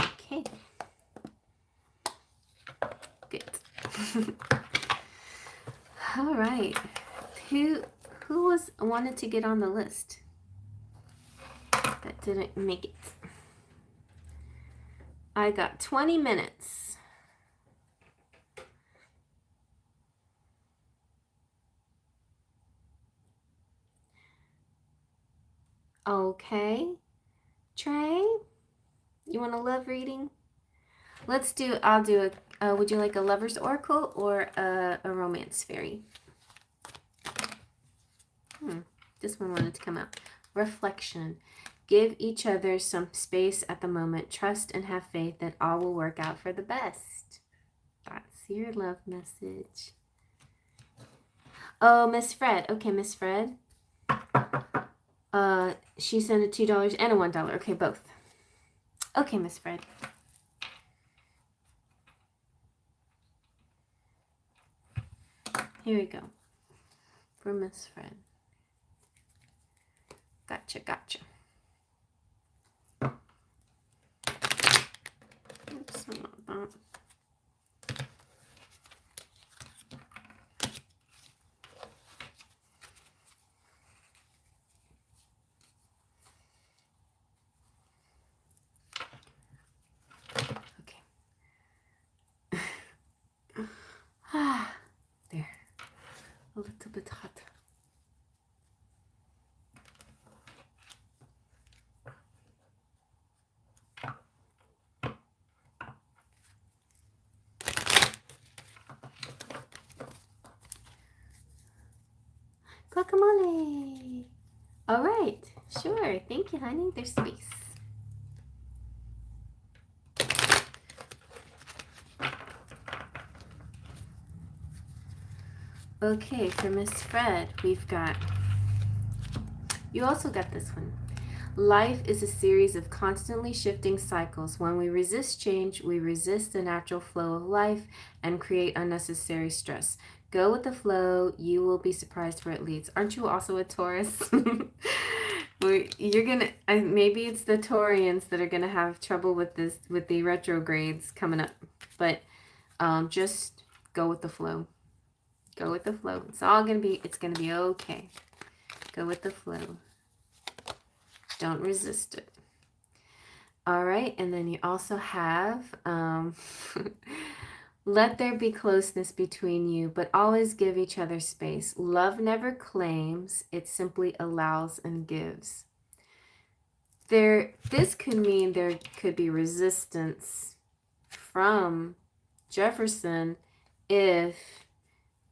Okay. Good. All right. Who wanted to get on the list that didn't make it? I got 20 minutes. Okay. Trey, you want a love reading? I'll do a, would you like a lover's oracle or a romance fairy? This one wanted to come out. Reflection. Give each other some space at the moment. Trust and have faith that all will work out for the best. That's your love message. Oh, Miss Fred. Okay, Miss Fred. She sent a $2 and a $1. Okay, both. Okay, Miss Fred. Here we go. For Miss Fred. Gotcha, gotcha. Oops, not that. There. A little bit hot. Guacamole. All right. Sure. Thank you, honey. There's space. Okay, for Miss Fred, we've got, you also got this one. Life is a series of constantly shifting cycles. When we resist change, we resist the natural flow of life and create unnecessary stress. Go with the flow. You will be surprised where it leads. Aren't you also a Taurus? You're gonna, maybe it's the Taurians that are gonna have trouble with this, with the retrogrades coming up. But just go with the flow. Go with the flow. It's gonna be okay. Go with the flow. Don't resist it. All right, and then you also have, let there be closeness between you, but always give each other space. Love never claims, it simply allows and gives. This could mean there could be resistance from Jefferson if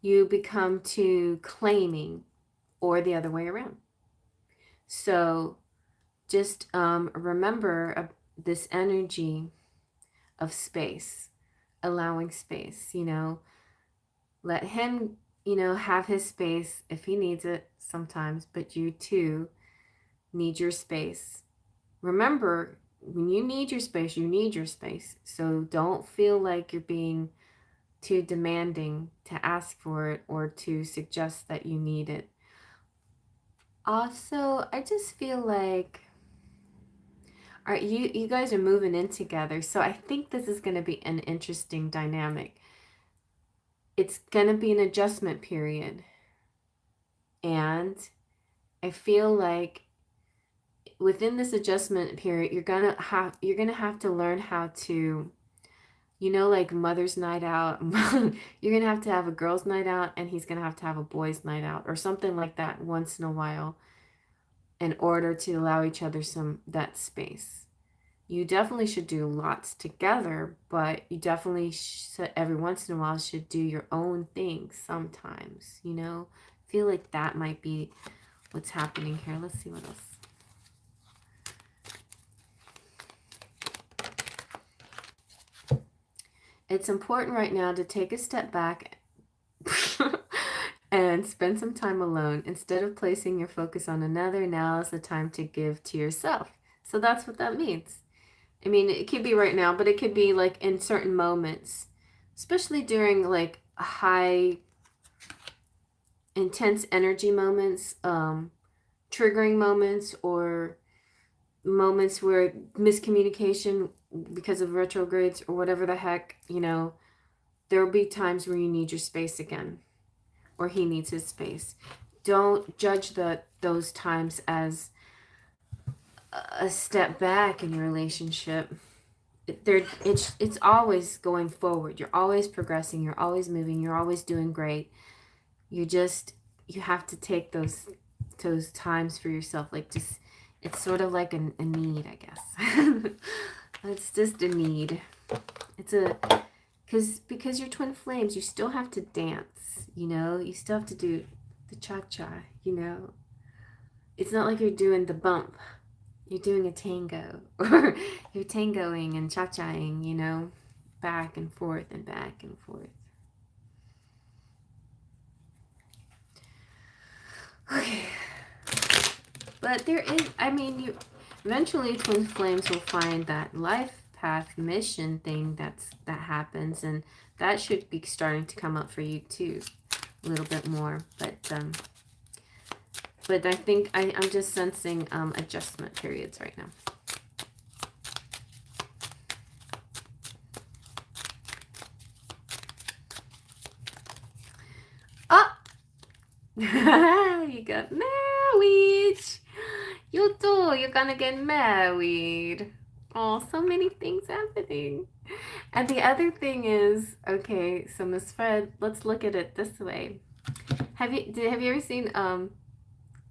you become too claiming, or the other way around. So just remember this energy of space, allowing space, let him, have his space if he needs it sometimes, but you too need your space. Remember, when you need your space, you need your space. So don't feel like you're being too demanding to ask for it or to suggest that you need it. Also, I just feel like, all right, you guys are moving in together, so I think this is going to be an interesting dynamic. It's going to be an adjustment period, and I feel like within this adjustment period, you're gonna have to learn how to, like mother's night out. You're gonna have a girls' night out, and he's gonna have a boys' night out, or something like that once in a while, in order to allow each other that space. You definitely should do lots together, but you definitely every once in a while should do your own thing sometimes, feel like that might be what's happening here. Let's see what else. It's important right now to take a step back and spend some time alone. Instead of placing your focus on another, now is the time to give to yourself. So that's what that means. I mean, it could be right now, but it could be like in certain moments, especially during like high, intense energy moments, triggering moments, or moments where miscommunication because of retrogrades or whatever the heck, there will be times where you need your space again, or he needs his space. Don't judge those times as a step back in your relationship. It's always going forward. You're always progressing. You're always moving. You're always doing great. You have to take those times for yourself. Like, just, it's sort of like a need, I guess. It's just a need. It's because you're twin flames, you still have to dance. You still have to do the cha-cha. It's not like you're doing the bump. you're doing a tango, or you're tangoing and cha-chaing, you know, back and forth and back and forth. Okay. But there is, I mean, you eventually twin flames will find that life path mission thing that happens, and that should be starting to come up for you too, a little bit more. But I think I'm just sensing adjustment periods right now. Oh, you got married. You too. You're gonna get married. Oh, so many things happening. And the other thing is, okay, so Miss Fred, let's look at it this way. Have you ever seen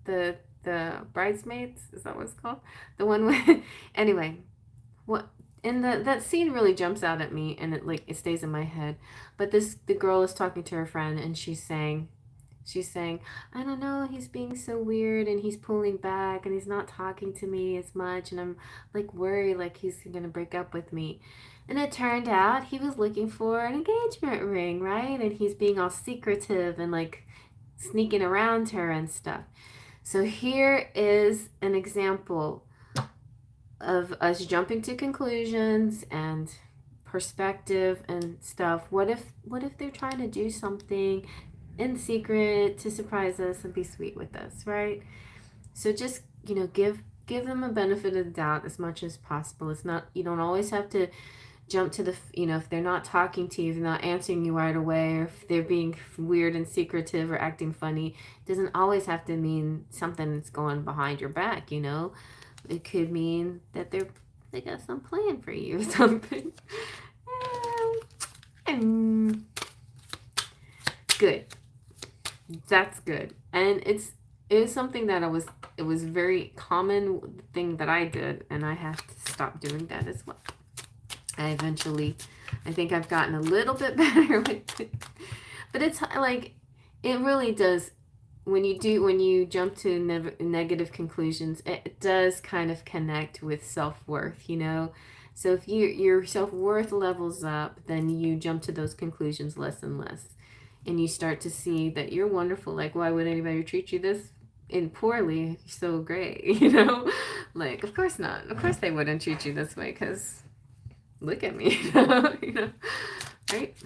the Bridesmaids? Is that what it's called? The one with anyway, what and that scene really jumps out at me, and it stays in my head. But the girl is talking to her friend, and she's saying, I don't know, he's being so weird, and he's pulling back, and he's not talking to me as much, and I'm like worried like he's gonna break up with me. And it turned out he was looking for an engagement ring, right? And he's being all secretive and like sneaking around her and stuff. So here is an example of us jumping to conclusions and perspective and stuff. What if they're trying to do something in secret to surprise us and be sweet with us, right? So just, you know, give them a benefit of the doubt as much as possible. It's not, you don't always have to jump to the, you know, if they're not talking to you, if they're not answering you right away, or if they're being weird and secretive or acting funny, it doesn't always have to mean something that's going behind your back, you know. It could mean that they got some plan for you or something. Good. That's good. And it is something that it was very common thing that I did, and I have to stop doing that as well. I think I've gotten a little bit better with it. But it's like, it really does, when you jump to negative conclusions, it does kind of connect with self-worth, you know? So if your self-worth levels up, then you jump to those conclusions less and less. And you start to see that you're wonderful. Like, why would anybody treat you this poorly? You're so great, you know? Like, of course not. Of course they wouldn't treat you this way, because look at me, you know, right?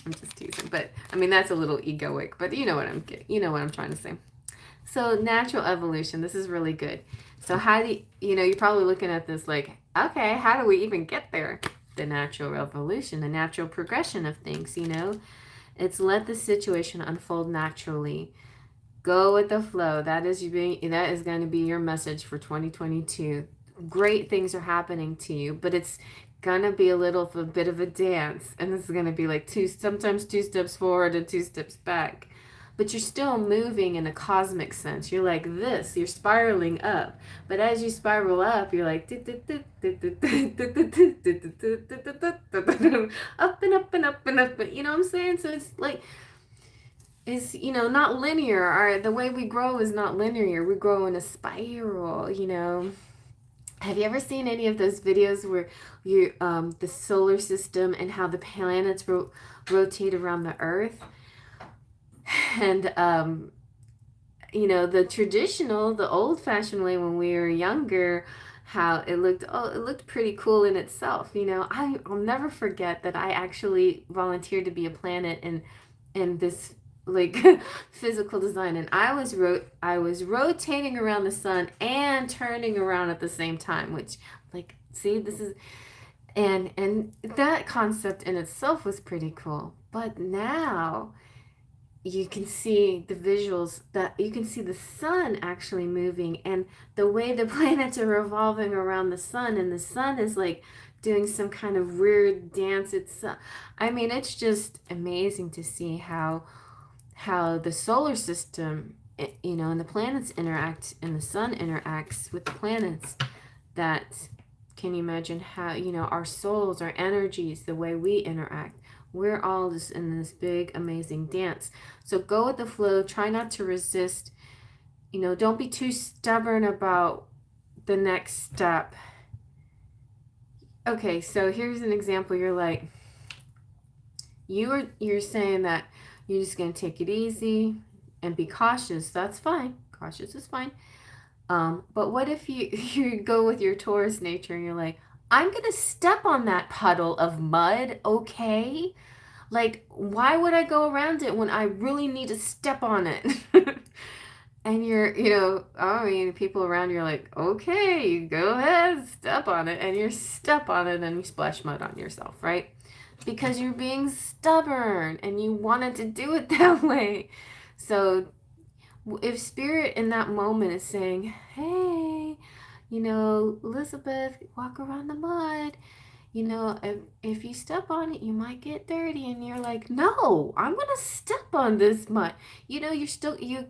I'm just teasing, but I mean, that's a little egoic, but you know what I'm trying to say. So natural evolution, this is really good. So how do you know, you're probably looking at this like, okay, how do we even get there? The natural evolution, the natural progression of things, you know, it's let the situation unfold naturally. Go with the flow. That is going to be your message for 2022. Great things are happening to you, but it's gonna be a bit of a dance, and this is gonna be like sometimes 2 steps forward and 2 steps back, but you're still moving in a cosmic sense. You're like this, you're spiraling up, but as you spiral up, you're like up and up and up and up, you know what I'm saying? So it's like, is, you know, not linear. The way we grow is not linear. We grow in a spiral, you know. Have you ever seen any of those videos where the solar system and how the planets rotate around the Earth? And you know, the old-fashioned way when we were younger, how it looked pretty cool in itself. You know, I'll never forget that I actually volunteered to be a planet in this like physical design, and I was rotating around the sun and turning around at the same time, which, like, see, this is, and that concept in itself was pretty cool. But now you can see the visuals, that you can see the sun actually moving, and the way the planets are revolving around the sun, and the sun is like doing some kind of weird dance. I mean, it's just amazing to see how the solar system, you know, and the planets interact, and the sun interacts with the planets. That, can you imagine how, you know, our souls, our energies, the way we interact, we're all just in this big amazing dance. So go with the flow, try not to resist, you know, don't be too stubborn about the next step. Okay, so here's an example. You're like, you're saying that you're just gonna take it easy and be cautious. That's fine. Cautious is fine. But what if you go with your Taurus nature and you're like, I'm gonna step on that puddle of mud, okay? Like, why would I go around it when I really need to step on it? And I mean, people around you are like, okay, you go ahead, step on it. And you step on it and you splash mud on yourself, right? Because you're being stubborn and you wanted to do it that way. So if spirit in that moment is saying, hey, Elizabeth, walk around the mud, if you step on it, you might get dirty. And you're like, no, I'm going to step on this mud. You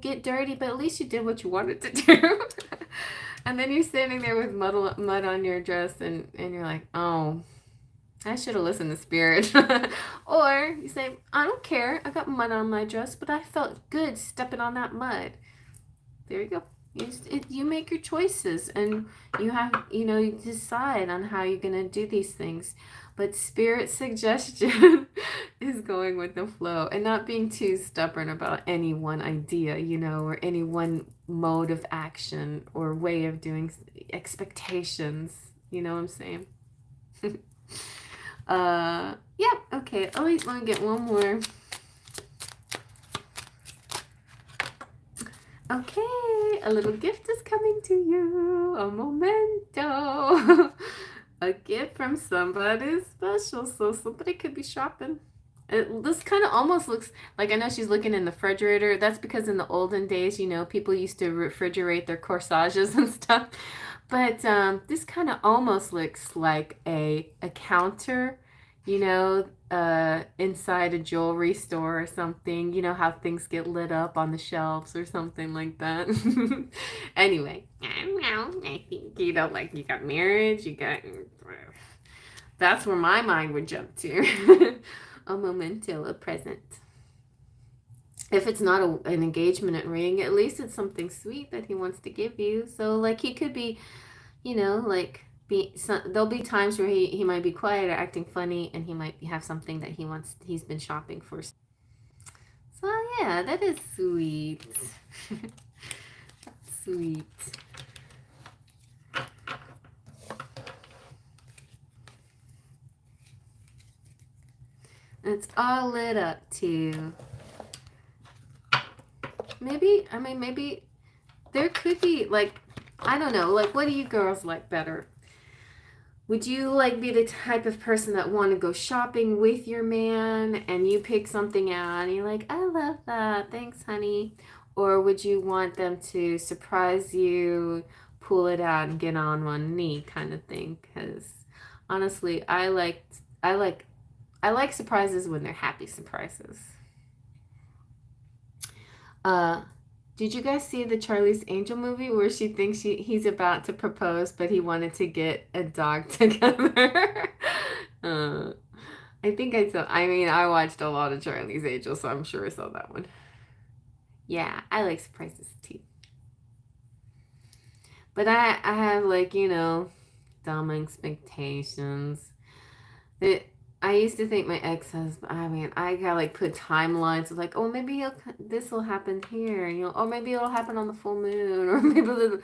get dirty, but at least you did what you wanted to do. And then you're standing there with mud on your dress and you're like, oh, I should have listened to spirit. Or you say, I don't care. I got mud on my dress, but I felt good stepping on that mud. There you go. You make your choices and you decide on how you're going to do these things. But spirit suggestion is going with the flow and not being too stubborn about any one idea, or any one mode of action or way of doing expectations. You know what I'm saying? Yeah, okay. Let me get one more. Okay, a little gift is coming to you. A memento. A gift from somebody special. So somebody could be shopping. This kind of almost looks like, I know she's looking in the refrigerator. That's because in the olden days, people used to refrigerate their corsages and stuff. But this kind of almost looks like a counter, inside a jewelry store or something. You know how things get lit up on the shelves or something like that. Anyway, I think, like you got marriage, you got... That's where my mind would jump to. A memento, a present. If it's not an engagement ring, at least it's something sweet that he wants to give you. So, like, he could be, there'll be times where he might be quiet or acting funny, and he might have something that he's been shopping for. So, yeah, that is sweet. Sweet. It's all lit up too. Maybe there could be, like, I don't know, like, what do you girls like better? Would you like be the type of person that want to go shopping with your man and you pick something out and you're like, I love that, thanks honey? Or would you want them to surprise you, pull it out and get on one knee kind of thing? Because honestly, I like surprises when they're happy surprises. Did you guys see the Charlie's Angel movie where she thinks he's about to propose, but he wanted to get a dog together? I think I watched a lot of Charlie's Angel, so I'm sure I saw that one. Yeah, I like surprises too. But I have, like, dumb expectations. I used to think my ex-husband, I got, like, put timelines of, like, oh, maybe this will happen here, or maybe it'll happen on the full moon, or maybe,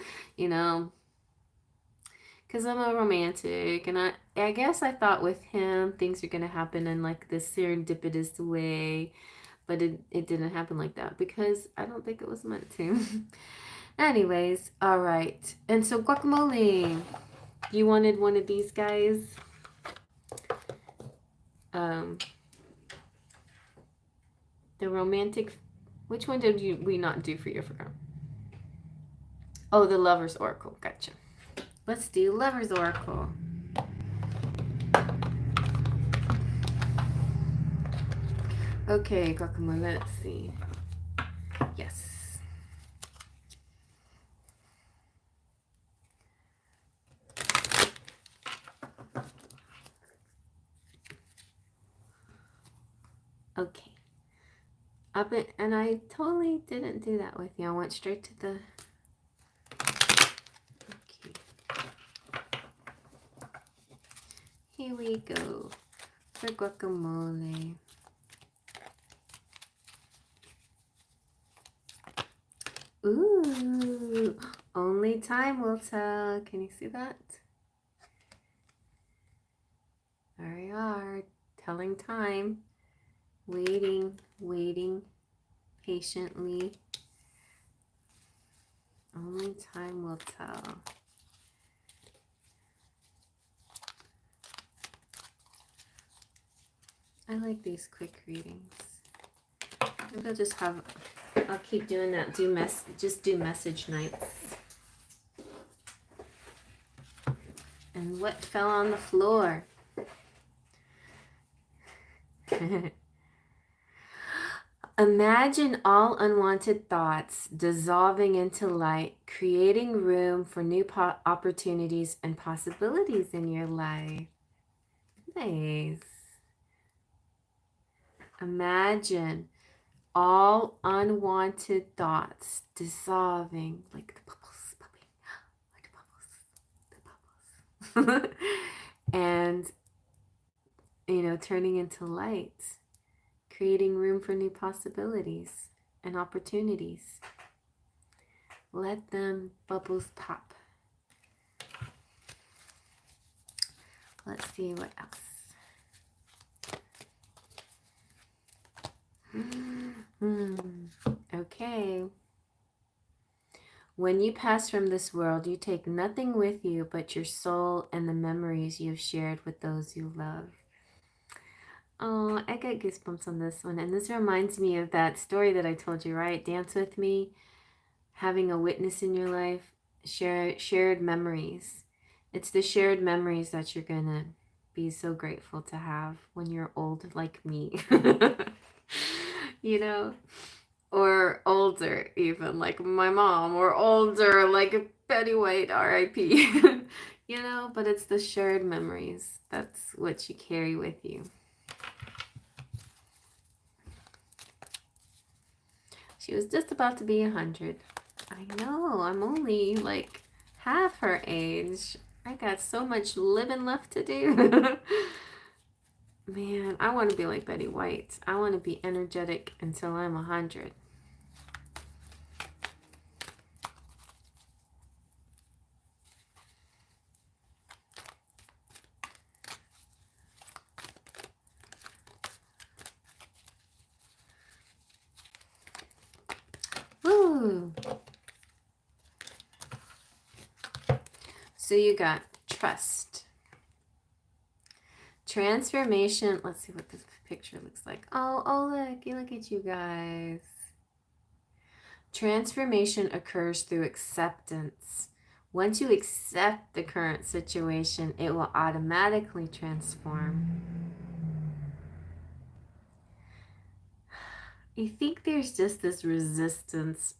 because I'm a romantic, and I guess I thought with him, things are going to happen in, like, this serendipitous way, but it didn't happen like that, because I don't think it was meant to. Anyways, all right, and so guacamole, you wanted one of these guys? The romantic, which one did we not do for you? I forgot. Oh, the Lover's Oracle. Gotcha. Let's do Lover's Oracle. Okay, guacamole, let's see. Yes. Okay. And I totally didn't do that with you. I went straight to the... Okay. Here we go. For guacamole. Ooh, only time will tell. Can you see that? There we are, telling time. Waiting, waiting patiently. Only time will tell. I like these quick readings. Maybe I'll just have, I'll keep doing that. Just do message nights. And what fell on the floor? Imagine all unwanted thoughts dissolving into light, creating room for new opportunities and possibilities in your life. Nice. Imagine all unwanted thoughts dissolving like the bubbles, popping, like the bubbles, and, turning into light, creating room for new possibilities and opportunities. Let them bubbles pop. Let's see what else. Okay. When you pass from this world, you take nothing with you but your soul and the memories you've shared with those you love. Oh, I got goosebumps on this one. And this reminds me of that story that I told you, right? Dance with me, having a witness in your life, shared memories. It's the shared memories that you're going to be so grateful to have when you're old like me. Or older, even like my mom, or older like Betty White, R.I.P. But it's the shared memories. That's what you carry with you. She was just about to be 100. I know, I'm only like half her age. I got so much living left to do. Man, I want to be like Betty White. I want to be energetic until I'm 100. Woo! So you got trust. Transformation. Let's see what this picture looks like. Oh, look at you guys. Transformation occurs through acceptance. Once you accept the current situation, it will automatically transform. I think there's just this resistance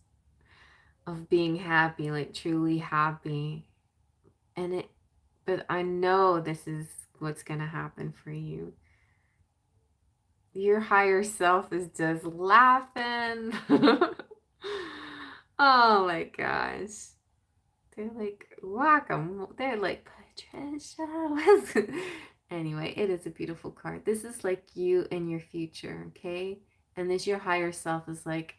of being happy, like truly happy. But I know this is what's going to happen for you. Your higher self is just laughing. Oh my gosh. They're like, welcome. They're like, Patricia. Anyway, it is a beautiful card. This is like you and your future, okay? And this your higher self is like,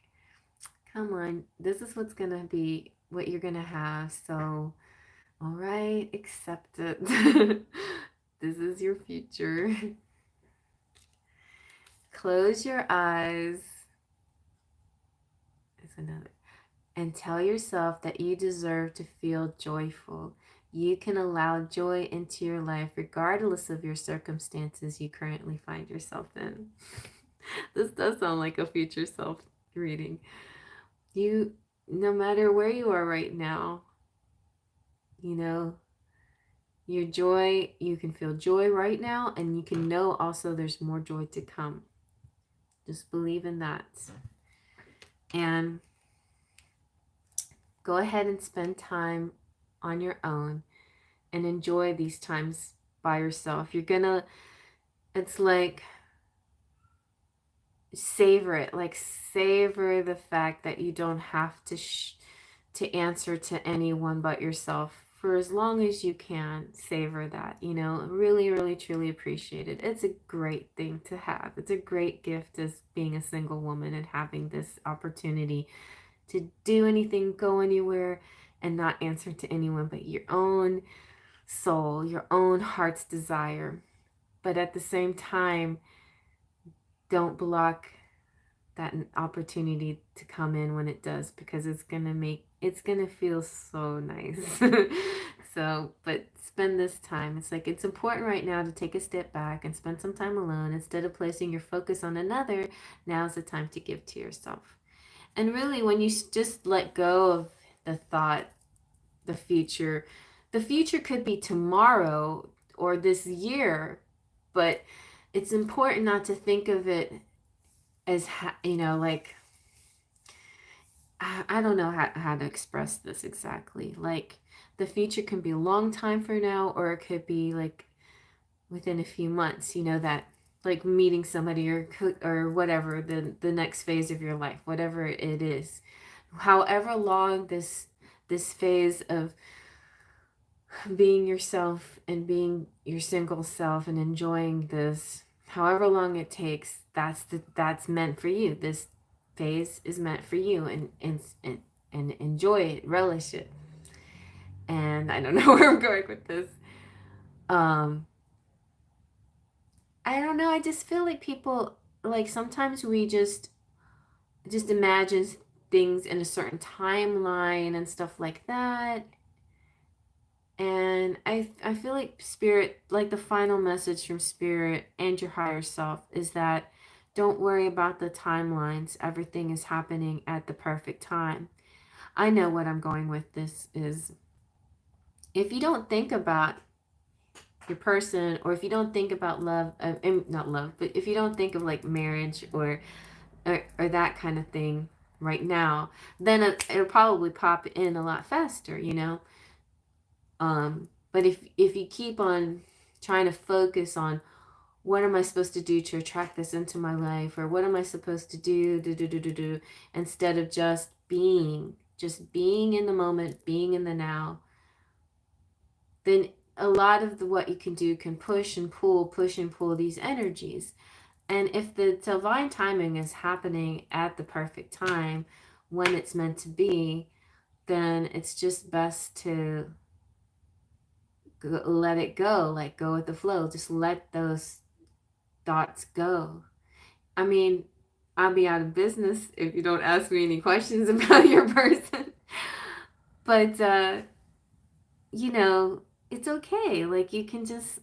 come on, this is what's going to be, what you're going to have. So, all right, accept it. This is your future. Close your eyes. There's another. And tell yourself that you deserve to feel joyful. You can allow joy into your life regardless of your circumstances you currently find yourself in. This does sound like a future self reading. No matter where you are right now, your joy, you can feel joy right now, and you can know also there's more joy to come. Just believe in that. And go ahead and spend time on your own and enjoy these times by yourself. It's like, savor it. Like, savor the fact that you don't have to answer to anyone but yourself for as long as you can, savor that, you know, really, really, truly appreciate it. It's a great thing to have. It's a great gift as being a single woman and having this opportunity to do anything, go anywhere, and not answer to anyone but your own soul, your own heart's desire. But at the same time, don't block that opportunity to come in when it does, because it's gonna feel so nice. So, but spend this time. It's like it's important right now to take a step back and spend some time alone instead of placing your focus on another. Now's the time to give to yourself. And really, when you just let go of the thought, the future, the future could be tomorrow or this year, but it's important not to think of it as, you know, like, I don't know how to express this exactly. Like, the future can be a long time from now, or it could be like within a few months, you know, that like meeting somebody or whatever, the next phase of your life, whatever it is. However long this phase of being yourself and being your single self and enjoying this, however long it takes, that's meant for you. This phase is meant for you, and enjoy it, relish it. And I don't know where I'm going with this. I don't know, I just feel like people, like, sometimes we just imagine things in a certain timeline and stuff like that. And I feel like spirit, like the final message from spirit and your higher self is that don't worry about the timelines. Everything is happening at the perfect time. I know what I'm going with this is, if you don't think about your person, or if you don't think about love, not love, but if you don't think of like marriage or that kind of thing right now, then it'll probably pop in a lot faster, you know. But if you keep on trying to focus on what am I supposed to do to attract this into my life, or what am I supposed to do, instead of just being in the moment, being in the now, then a lot of what you can do can push and pull these energies. And if the divine timing is happening at the perfect time when it's meant to be, then it's just best to let it go, like go with the flow. Just let those thoughts go. I mean, I'll be out of business if you don't ask me any questions about your person. But, you know, it's okay. Like, you can just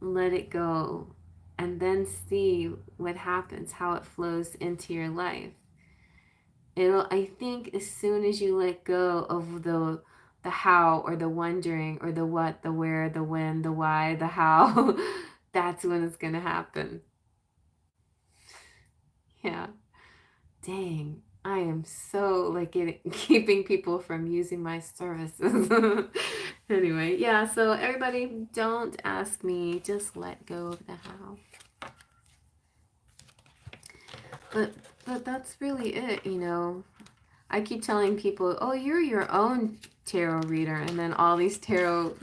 let it go and then see what happens, how it flows into your life. I think as soon as you let go of the how, or the wondering, or the what, the where, the when, the why, the how, that's when it's gonna happen. Yeah. Dang. I am so like keeping people from using my services. Anyway, yeah, so everybody, don't ask me, just let go of the how. But that's really it, you know. I keep telling people, oh, you're your own tarot reader, and then all these tarot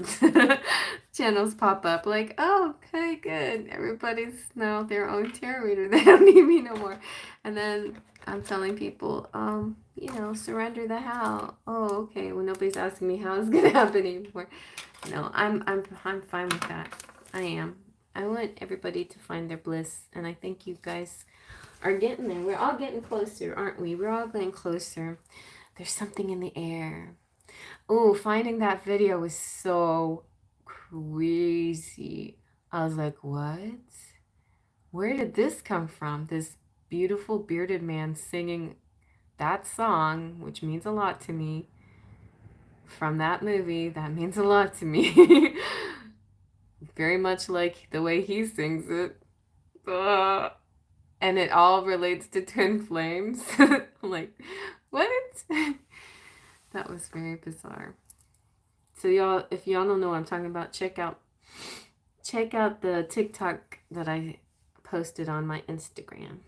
channels pop up like, oh, okay, good. Everybody's now their own tarot reader. They don't need me no more. And then I'm telling people, you know, surrender the how. Oh, okay. Well, nobody's asking me how it's gonna happen anymore. No, I'm fine with that. I am. I want everybody to find their bliss, and I think you guys are getting there. We're all getting closer, aren't we? We're all getting closer. There's something in the air. Oh, finding that video was so crazy. I was like, what? Where did this come from? This beautiful bearded man singing that song, which means a lot to me, from that movie. That means a lot to me. Very much like the way he sings it. And it all relates to twin flames. I'm like, what? That was very bizarre. So y'all, if y'all don't know what I'm talking about, check out the TikTok that I posted on my Instagram.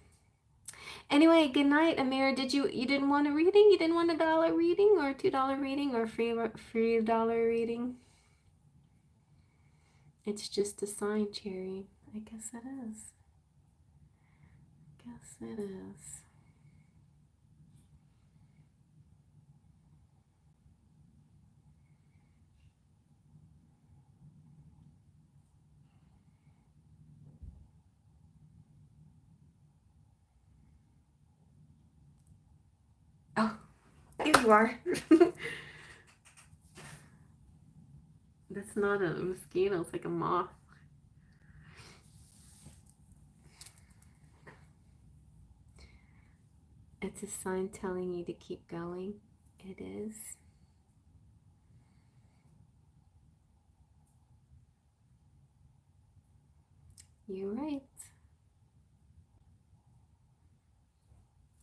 Anyway, good night, Amira. You didn't want a reading? You didn't want $1 reading or $2 reading or free $1 reading? It's just a sign, Cherry. I guess it is. Guess it is. Oh, here you are. That's not a mosquito, it's like a moth. It's a sign telling you to keep going. It is. You're right.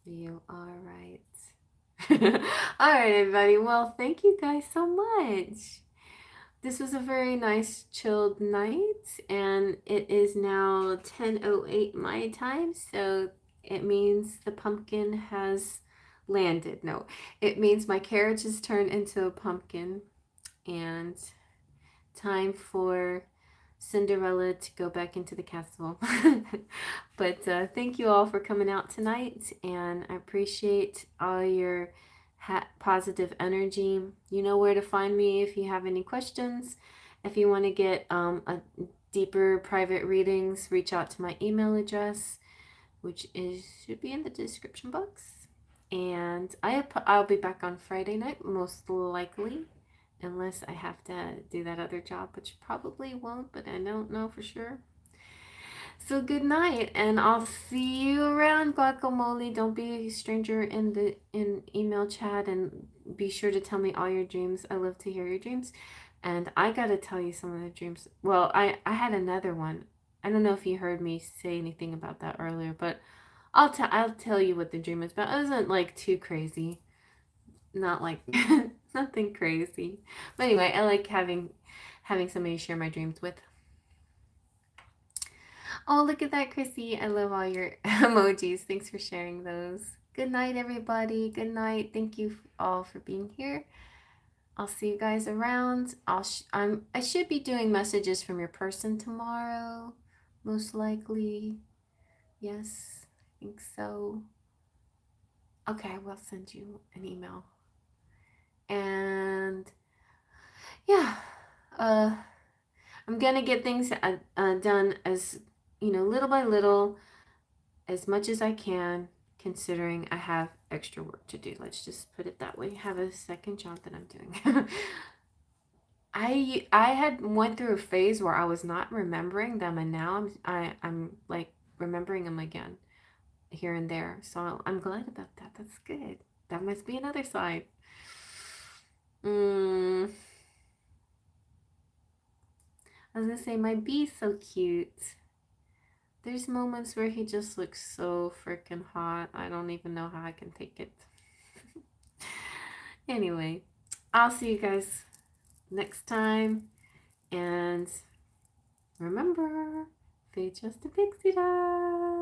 You are right. All right, everybody. Well, thank you guys so much. This was a very nice chilled night, and it is now 10:08 my time, so it means the pumpkin has landed. No, it means my carriage has turned into a pumpkin, and time for Cinderella to go back into the castle. But thank you all for coming out tonight, and I appreciate all your positive energy. You know where to find me if you have any questions. If you want to get a deeper private readings, reach out to my email address, which is should be in the description box. And I'll be back on Friday night, most likely, unless I have to do that other job, which probably won't, but I don't know for sure. So good night, and I'll see you around, guacamole. Don't be a stranger in email chat, and be sure to tell me all your dreams. I love to hear your dreams, and I gotta tell you some of the dreams. Well, I had another one. I don't know if you heard me say anything about that earlier, but I'll tell you what the dream is about. It wasn't like too crazy, not like nothing crazy. But anyway, I like having somebody to share my dreams with. Oh, look at that, Chrissy. I love all your emojis. Thanks for sharing those. Good night, everybody. Good night. Thank you all for being here. I'll see you guys around. I should be doing messages from your person tomorrow, most likely. Yes, I think so. Okay, I will send you an email. And yeah, I'm gonna get things done as little by little, as much as I can, considering I have extra work to do. Let's just put it that way. I have a second job that I'm doing. I had went through a phase where I was not remembering them, and now I'm like remembering them again here and there. So I'm glad about that. That's good. That must be another side. I was gonna say my bee's so cute. There's moments where he just looks so freaking hot. I don't even know how I can take it. Anyway, I'll see you guys next time. And remember, fate just a pixie dust.